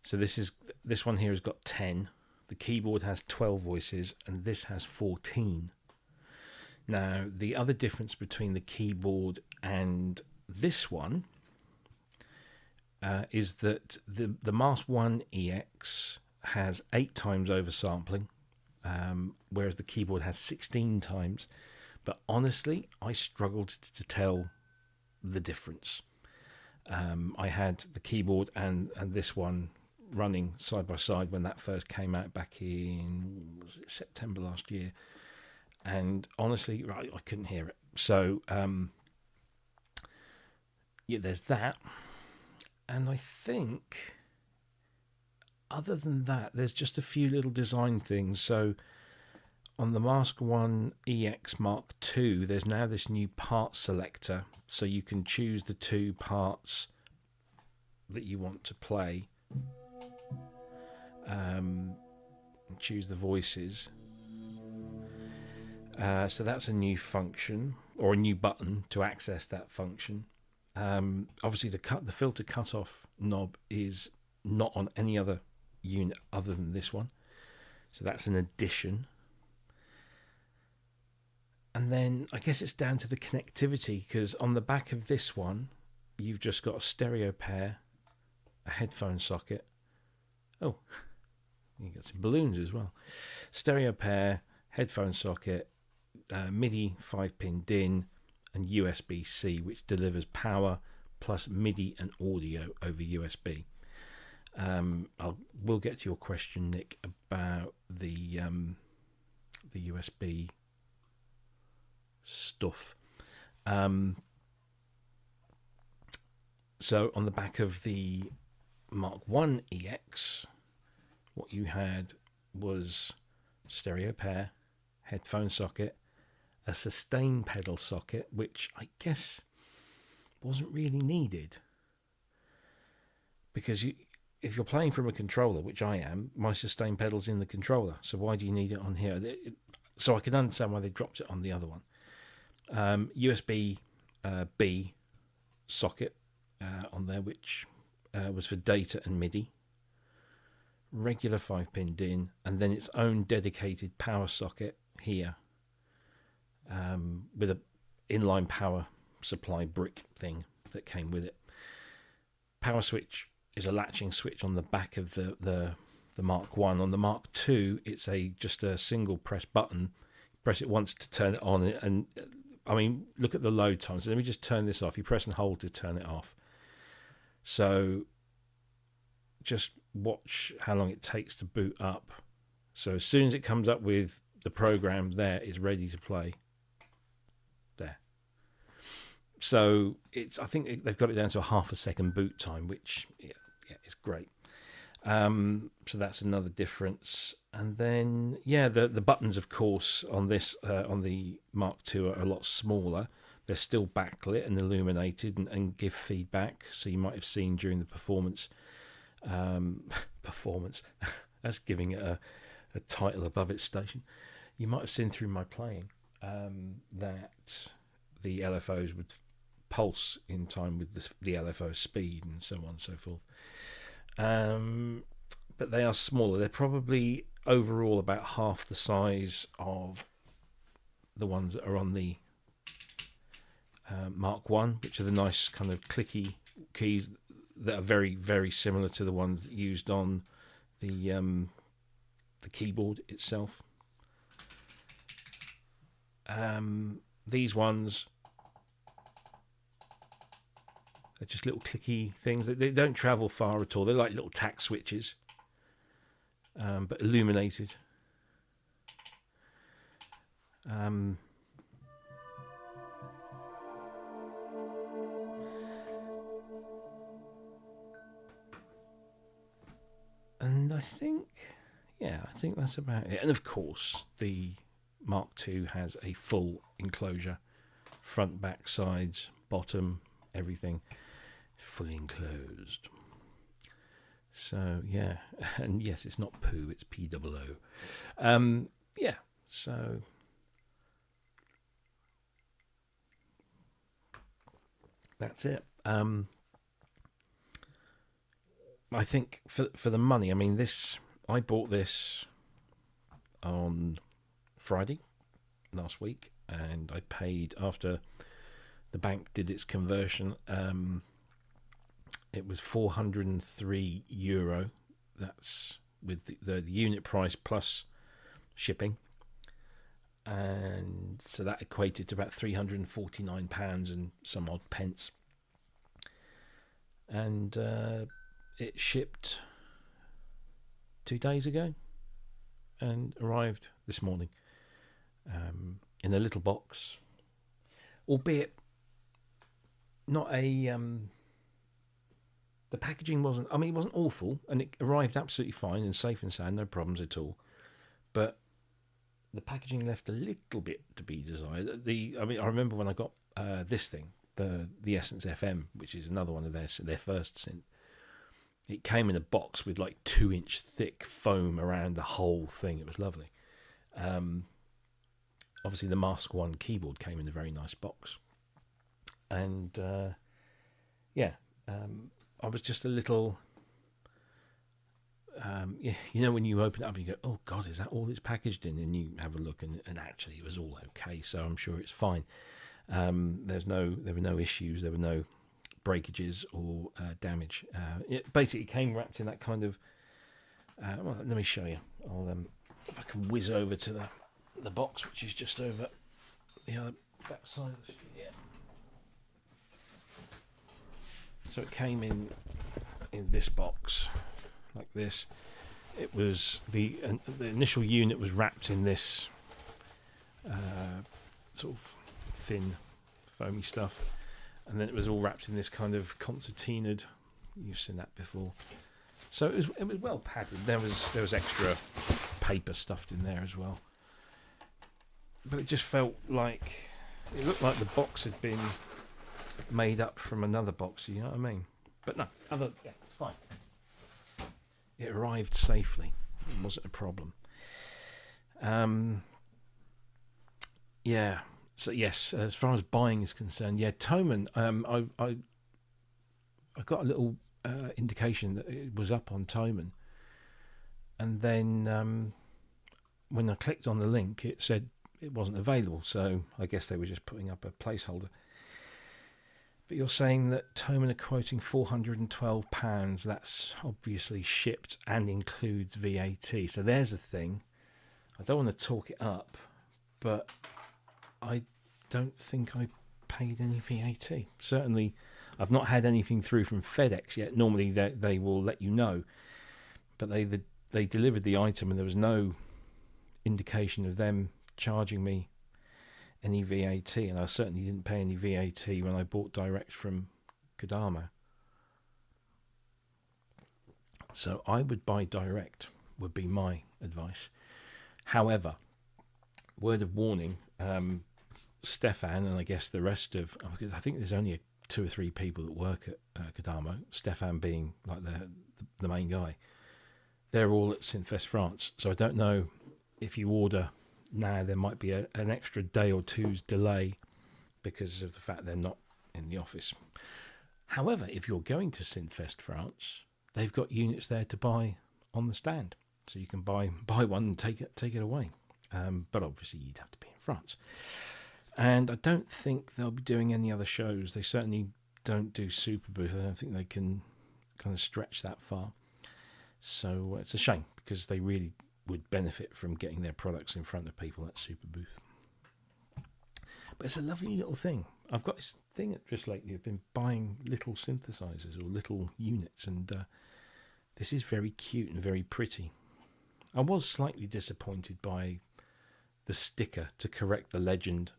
So this one here has got 10. The keyboard has 12 voices, and this has 14. Now, the other difference between the keyboard and this one is that the MASK1 EX has 8 times oversampling, whereas the keyboard has 16 times. But honestly, I struggled to tell the difference. I had the keyboard and this one running side by side when that first came out back in September last year, and honestly, right, I couldn't hear it. So yeah, there's that. And I think other than that, there's just a few little design things. So on the MASK1 EX Mk.2, there's now this new part selector, so you can choose the 2 parts that you want to play, and choose the voices. So that's a new function, or a new button to access that function. Obviously, the filter cutoff knob is not on any other unit other than this one, so that's an addition. And then I guess it's down to the connectivity, because on the back of this one, you've just got a stereo pair, a headphone socket. Oh, you got some balloons as well. Stereo pair, headphone socket, MIDI 5-pin DIN, and USB-C, which delivers power plus MIDI and audio over USB. We'll get to your question, Nick, about the USB stuff. So on the back of the MASK1 EX, what you had was stereo pair, headphone socket, a sustain pedal socket, which I guess wasn't really needed, because if you're playing from a controller, which I am, my sustain pedal's in the controller, so why do you need it on here? So I can understand why they dropped it on the other one. USB B socket on there, which was for data and MIDI. Regular 5-pin DIN, and then its own dedicated power socket here, with a inline power supply brick thing that came with it. Power switch is a latching switch on the back of the MASK1. On the Mk.2, it's just a single press button. Press it once to turn it on, and I mean, look at the load times. So let me just turn this off. You press and hold to turn it off. So just watch how long it takes to boot up. So as soon as it comes up with the program, there is ready to play. There. So I think they've got it down to a half a second boot time, which yeah is great. So that's another difference. And then the buttons, of course, on this on the Mk.2 are a lot smaller. They're still backlit and illuminated and give feedback. So you might have seen during the performance. That's giving it a title above its station. You might have seen through my playing that the LFOs would pulse in time with the LFO speed and so on and so forth. But they are smaller. They're probably overall about half the size of the ones that are on the Mark 1, which are the nice kind of clicky keys that are very, very similar to the ones used on the keyboard itself. These ones are just little clicky things. They don't travel far at all. They're like little tack switches, but illuminated. And I think that's about it. And of course, the Mark II has a full enclosure, front, back, sides, bottom, everything fully enclosed. So yeah, and yes, it's not poo, it's POO. Yeah, so that's it. I think for the money, I mean, I bought this on Friday last week, and I paid after the bank did its conversion. It was €403. That's with the unit price plus shipping, and so that equated to about £349 and some odd pence. And it shipped 2 days ago and arrived this morning in a little box, albeit not a the packaging wasn't, I mean, it wasn't awful, and it arrived absolutely fine and safe and sound, no problems at all, but the packaging left a little bit to be desired. I remember when I got this thing, the Essence FM, which is another one of their first synth. It came in a box with like 2-inch thick foam around the whole thing. It was lovely. Obviously, the MASK1 keyboard came in a very nice box. And I was just a little... when you open it up, you go, oh God, is that all it's packaged in? And you have a look, and actually it was all okay, so I'm sure it's fine. There were no issues, there were no breakages or damage. It basically came wrapped in that kind of well, let me show you. I'll if I can whiz over to the box, which is just over the other back side of the street. Yeah. So it came in this box like this. It was the initial unit was wrapped in this sort of thin foamy stuff, and then it was all wrapped in this kind of concertinaed. You've seen that before. So it was well padded. There was extra paper stuffed in there as well, but it just felt like it looked like the box had been made up from another box. You know what I mean? But no, it's fine. It arrived safely. It wasn't a problem. Yeah. So yes, as far as buying is concerned, yeah, Thomann. I got a little indication that it was up on Thomann, and then when I clicked on the link, it said it wasn't available. So I guess they were just putting up a placeholder. But you're saying that Thomann are quoting £412. That's obviously shipped and includes VAT. So there's a thing. I don't want to talk it up, but I don't think I paid any VAT. Certainly, I've not had anything through from FedEx yet. Normally, they will let you know, but they delivered the item, and there was no indication of them charging me any VAT, and I certainly didn't pay any VAT when I bought direct from Kodamo. So I would buy direct, would be my advice. However, word of warning, Stefan, and I guess the rest of, because I think there's only 2 or 3 people that work at Kodamo, Stefan being like the main guy, they're all at Synth France. So I don't know if you order now, there might be an extra day or two's delay because of the fact they're not in the office. However, if you're going to Synthfest France, they've got units there to buy on the stand, so you can buy one and take it away. But obviously, you'd have to be in France. And I don't think they'll be doing any other shows. They certainly don't do Super Booth. I don't think they can kind of stretch that far. So it's a shame, because they really would benefit from getting their products in front of people at Super Booth. But it's a lovely little thing. I've got this thing just lately. I've been buying little synthesizers or little units, and this is very cute and very pretty. I was slightly disappointed by the sticker to correct the legend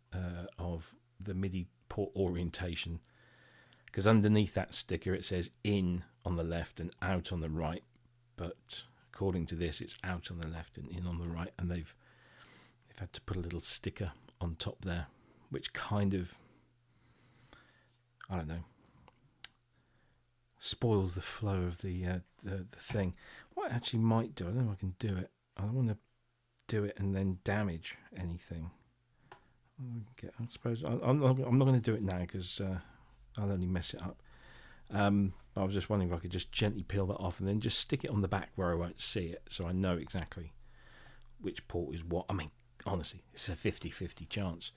of the MIDI port orientation, because underneath that sticker it says in on the left and out on the right, but according to this it's out on the left and in on the right, and they've had to put a little sticker on top there, which kind of, I don't know, spoils the flow of the thing. What I actually might do, I don't know if I can do it. I don't want to do it and then damage anything. I suppose I'm not going to do it now, because I'll only mess it up. I was just wondering if I could just gently peel that off and then just stick it on the back where I won't see it, so I know exactly which port is what. I mean, honestly, it's a 50-50 chance.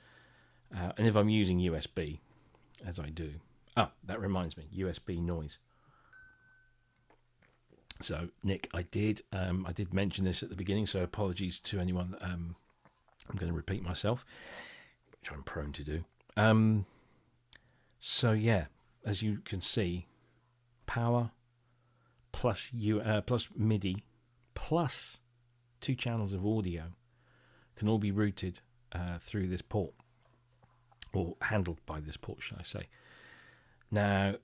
And if I'm using USB, as I do, that reminds me, USB noise. So, Nick, I did mention this at the beginning, so apologies to anyone. I'm going to repeat myself, which I'm prone to do. So yeah, as you can see, power plus MIDI plus 2 channels of audio can all be routed through this port, or handled by this port, should I say. Now,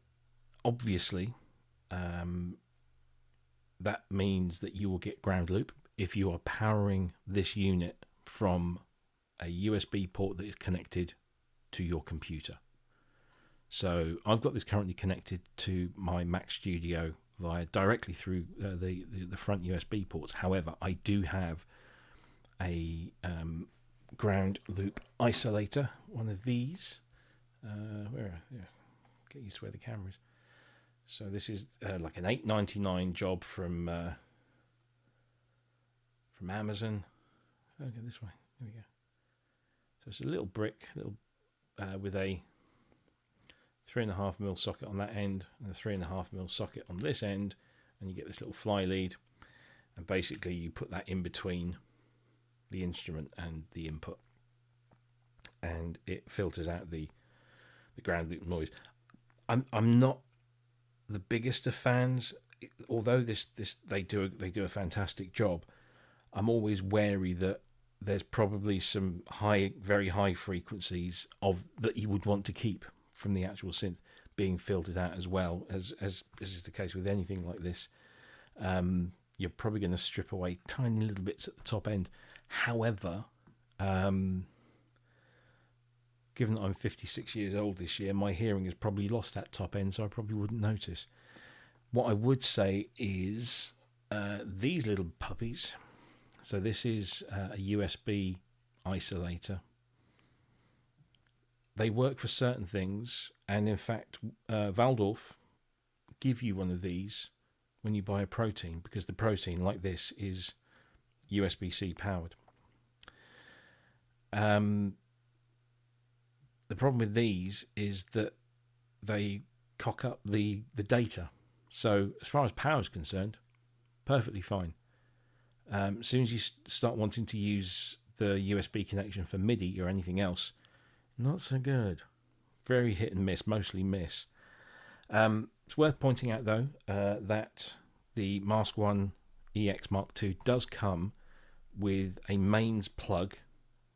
obviously, that means that you will get ground loop if you are powering this unit from a USB port that is connected to your computer. So I've got this currently connected to my Mac Studio directly through the front USB ports. However, I do have a ground loop isolator, one of these. Get used to where the camera is. So this is like an $8.99 job from Amazon. I'll go this way. There we go. So it's a little brick, with a 3.5mm socket on that end and a 3.5mm socket on this end, and you get this little fly lead, and basically you put that in between the instrument and the input, and it filters out the ground loop noise. I'm not the biggest of fans, although they do a fantastic job. I'm always wary that there's probably some very high frequencies that you would want to keep from the actual synth being filtered out, as well as is the case with anything like this. You're probably going to strip away tiny little bits at the top end. However, given that I'm 56 years old this year, my hearing has probably lost that top end, so I probably wouldn't notice. What I would say is these little puppies. So this is a USB isolator. They work for certain things, and in fact, Waldorf give you one of these when you buy a Protein, because the Protein, like this, is USB-C powered. The problem with these is that they cock up the data. So as far as power is concerned, perfectly fine. As soon as you start wanting to use the USB connection for MIDI or anything else, not so good. Very hit and miss, mostly miss. It's worth pointing out, though, that the MASK1 EX Mk.2 does come with a mains plug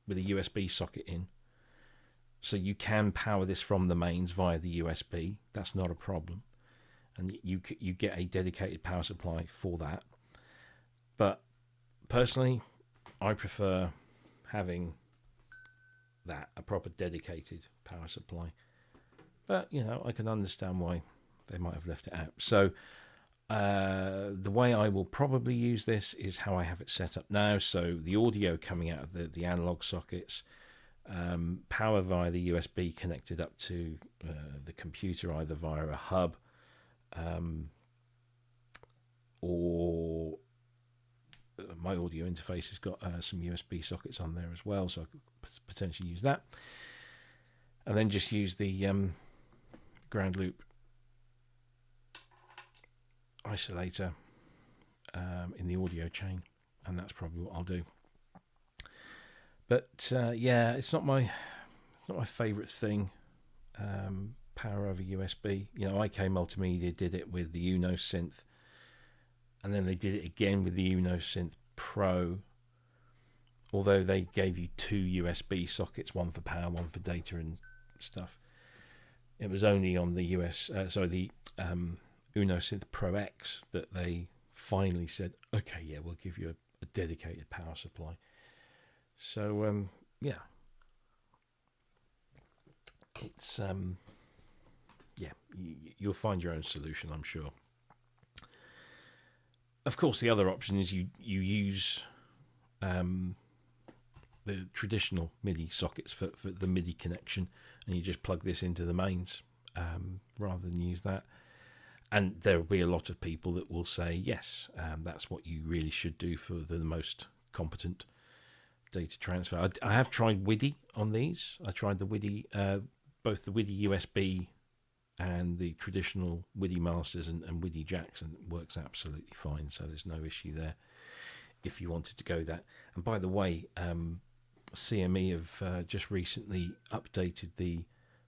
with a USB socket in. So you can power this from the mains via the USB. That's not a problem. And you get a dedicated power supply for that. But personally, I prefer having a proper dedicated power supply. But, I can understand why they might have left it out. So the way I will probably use this is how I have it set up now. So the audio coming out of the analog sockets Power via the USB connected up to the computer, either via a hub or my audio interface has got some USB sockets on there as well, so I could potentially use that. And then just use the ground loop isolator in the audio chain, and that's probably what I'll do. But yeah, it's not my favourite thing. Power over USB. You know, IK Multimedia did it with the Uno Synth, and then they did it again with the Uno Synth Pro. Although they gave you 2 USB sockets, one for power, one for data and stuff. It was only on the the Uno Synth Pro X that they finally said, okay, yeah, we'll give you a dedicated power supply. So yeah, it's yeah, you'll find your own solution, I'm sure. Of course, the other option is you use the traditional MIDI sockets for the MIDI connection, and you just plug this into the mains rather than use that. And there will be a lot of people that will say, yes, that's what you really should do for the most competent data transfer. I have tried WIDI on these. I tried the WIDI, both the WIDI USB and the traditional WIDI masters and WIDI jacks, and it works absolutely fine. So there's no issue there if you wanted to go that. And by the way, CME have just recently updated the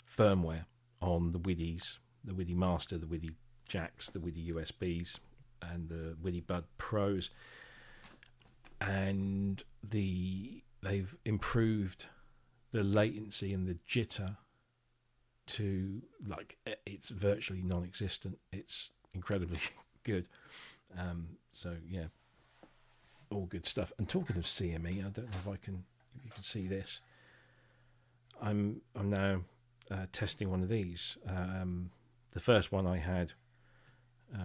firmware on the WIDIs, the WIDI master, the WIDI jacks, the WIDI USBs, and the WIDI Bud Pros, and they've improved the latency and the jitter to, like, it's virtually non-existent. It's incredibly good. So yeah, all good stuff. And talking of CME, I don't know if you can see this. I'm now testing one of these. The first one I had,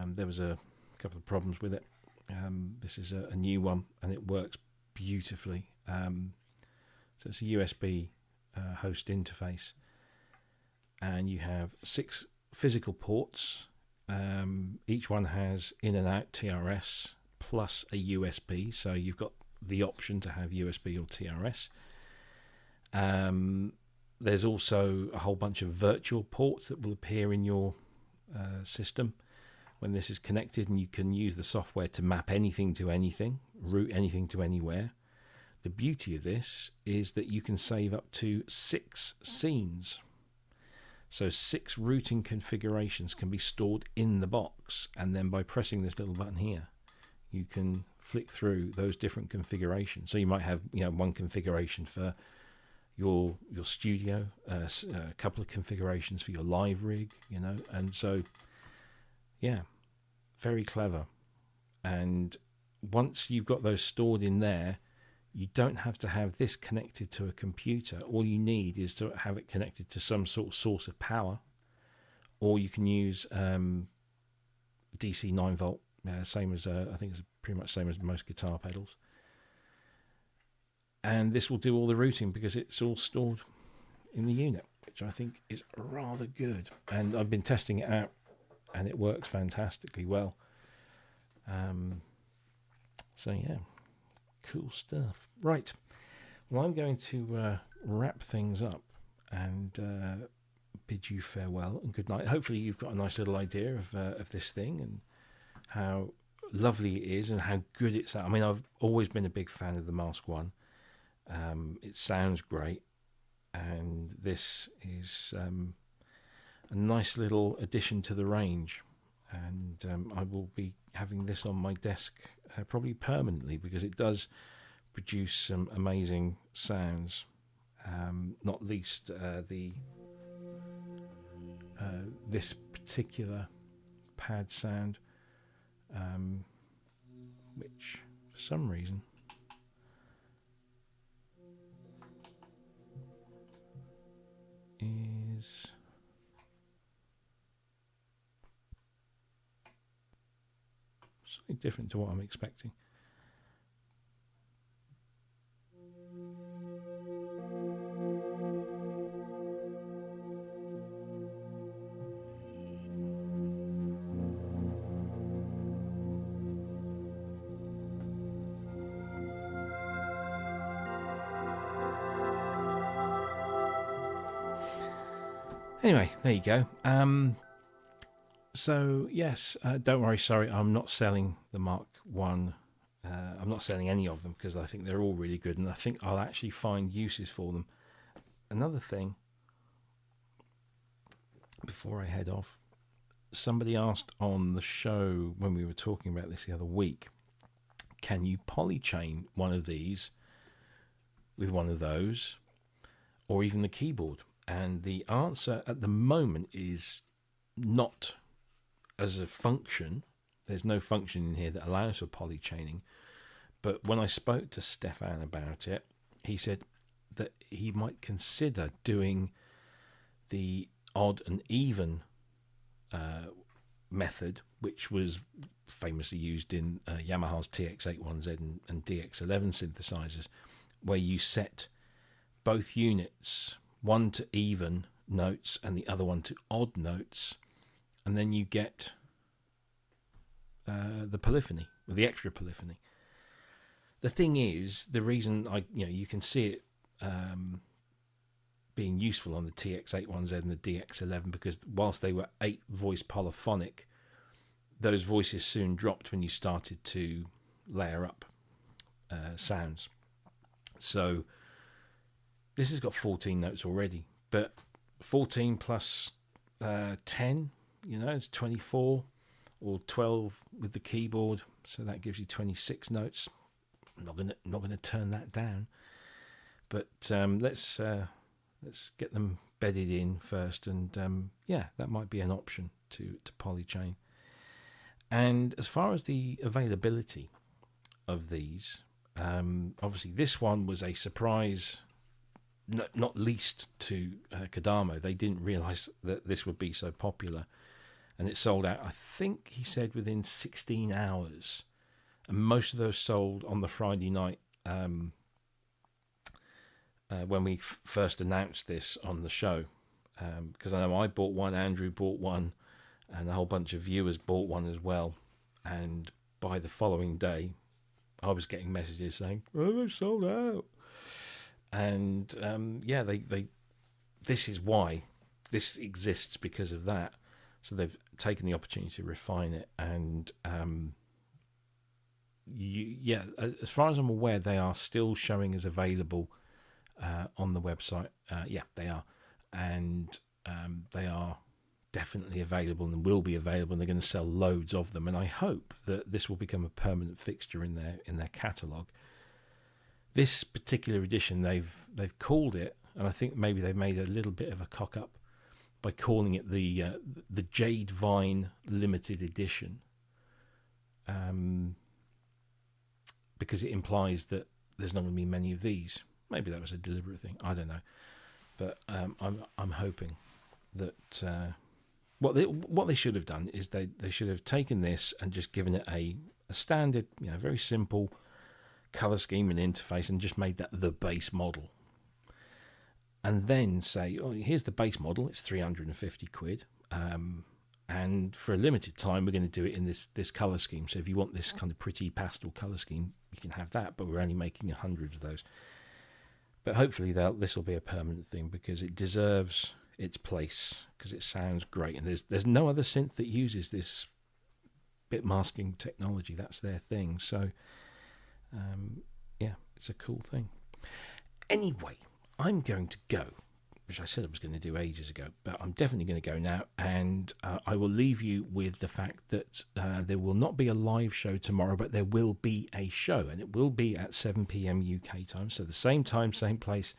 there was a couple of problems with it. This is a new one, and it works beautifully. So it's a USB host interface, and you have 6 physical ports. Each one has in and out TRS plus a USB, so you've got the option to have USB or TRS. There's also a whole bunch of virtual ports that will appear in your system when this is connected, and you can use the software to map anything to anything, route anything to anywhere. The beauty of this is that you can save up to 6 scenes. So 6 routing configurations can be stored in the box, and then by pressing this little button here, you can flick through those different configurations. So you might have, one configuration for your studio, a couple of configurations for your live rig, and so yeah, very clever. And once you've got those stored in there, you don't have to have this connected to a computer. All you need is to have it connected to some sort of source of power, or you can use DC 9 volt, same as I think it's pretty much same as most guitar pedals. And this will do all the routing because it's all stored in the unit, which I think is rather good. And I've been testing it out, and it works fantastically well. So yeah, cool stuff. Right, well, I'm going to wrap things up and bid you farewell and good night. Hopefully you've got a nice little idea of this thing and how lovely it is and how good it's at. I mean, I've always been a big fan of the MASK1. It sounds great, and this is a nice little addition to the range, and I will be having this on my desk probably permanently because it does produce some amazing sounds, not least this particular pad sound, which for some reason is something different to what I'm expecting. Anyway, there you go. So yes, don't worry. Sorry, I'm not selling the Mark 1. I'm not selling any of them because I think they're all really good, and I think I'll actually find uses for them. Another thing, before I head off, somebody asked on the show when we were talking about this the other week, can you polychain one of these with one of those, or even the keyboard? And the answer at the moment is not as a function. There's no function in here that allows for polychaining. But when I spoke to Stefan about it, he said that he might consider doing the odd and even method, which was famously used in Yamaha's TX81Z and DX11 synthesizers, where you set both units, one to even notes and the other one to odd notes, and then you get the polyphony, or the extra polyphony. The thing is, the reason you can see it being useful on the TX81Z and the DX11, because whilst they were 8-voice polyphonic, those voices soon dropped when you started to layer up sounds. So this has got 14 notes already, but 14 plus 10, it's 24, or 12 with the keyboard, so that gives you 26 notes. I'm not gonna turn that down, but let's get them bedded in first, and that might be an option to polychain. And as far as the availability of these, obviously this one was a surprise, not least to Kodamo. They didn't realize that this would be so popular, and it sold out, I think he said, within 16 hours. And most of those sold on the Friday night when we first announced this on the show. Because I know I bought one, Andrew bought one, and a whole bunch of viewers bought one as well. And by the following day, I was getting messages saying, "Oh, they've sold out." And this is why this exists, because of that. So they've taken the opportunity to refine it, and as far as I'm aware, they are still showing as available on the website. They are, and they are definitely available and will be available, and they're going to sell loads of them. And I hope that this will become a permanent fixture in their catalogue. This particular edition, they've called it, and I think maybe they made a little bit of a cock up by calling it the Jade Vine Limited Edition, because it implies that there's not going to be many of these. Maybe that was a deliberate thing, I don't know. But I'm hoping that what they should have done is they should have taken this and just given it a standard, very simple color scheme and interface, and just made that the base model. And then say, oh, here's the base model, it's 350 quid. And for a limited time, we're going to do it in this color scheme. So if you want this kind of pretty pastel color scheme, you can have that, but we're only making 100 of those. But hopefully this will be a permanent thing, because it deserves its place, because it sounds great. And there's no other synth that uses this bit masking technology. That's their thing. So it's a cool thing. Anyway, I'm going to go, which I said I was going to do ages ago, but I'm definitely going to go now. And I will leave you with the fact that there will not be a live show tomorrow, but there will be a show, and it will be at 7 p.m. UK time. So the same time, same place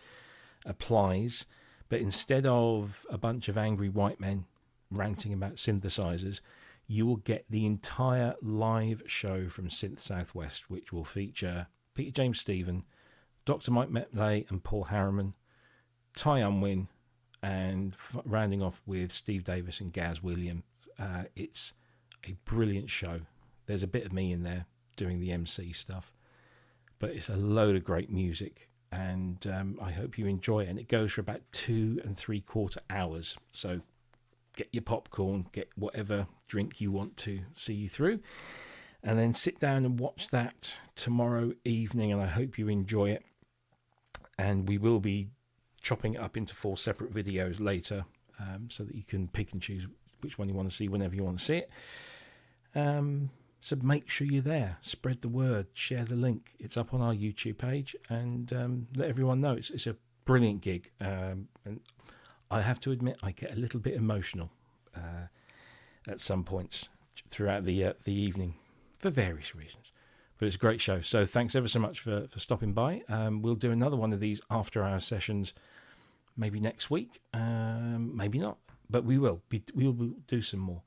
applies. But instead of a bunch of angry white men ranting about synthesizers, you will get the entire live show from Synth Southwest, which will feature Peter James Stephen, Dr. Mike Metley and Paul Harriman, Ty Unwin, and rounding off with Steve Davis and Gaz Williams. It's a brilliant show. There's a bit of me in there doing the MC stuff, but it's a load of great music, and I hope you enjoy it. And it goes for about 2 3/4 hours, so get your popcorn, get whatever drink you want to see you through, and then sit down and watch that tomorrow evening, and I hope you enjoy it. And we will be chopping it up into 4 separate videos later, so that you can pick and choose which one you want to see whenever you want to see it. So make sure you're there. Spread the word. Share the link. It's up on our YouTube page, and let everyone know. It's a brilliant gig, and I have to admit I get a little bit emotional at some points throughout the evening for various reasons. But it's a great show. So thanks ever so much for stopping by. We'll do another one of these after-hour sessions maybe next week, maybe not, but we will do some more.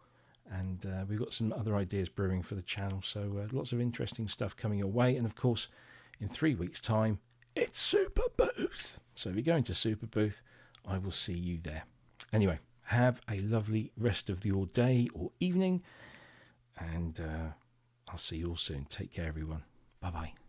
And we've got some other ideas brewing for the channel, so lots of interesting stuff coming your way. And of course, in 3 weeks' time, it's Super Booth. So if you're going to Super Booth, I will see you there. Anyway, have a lovely rest of your day or evening, and I'll see you all soon. Take care, everyone. Bye-bye.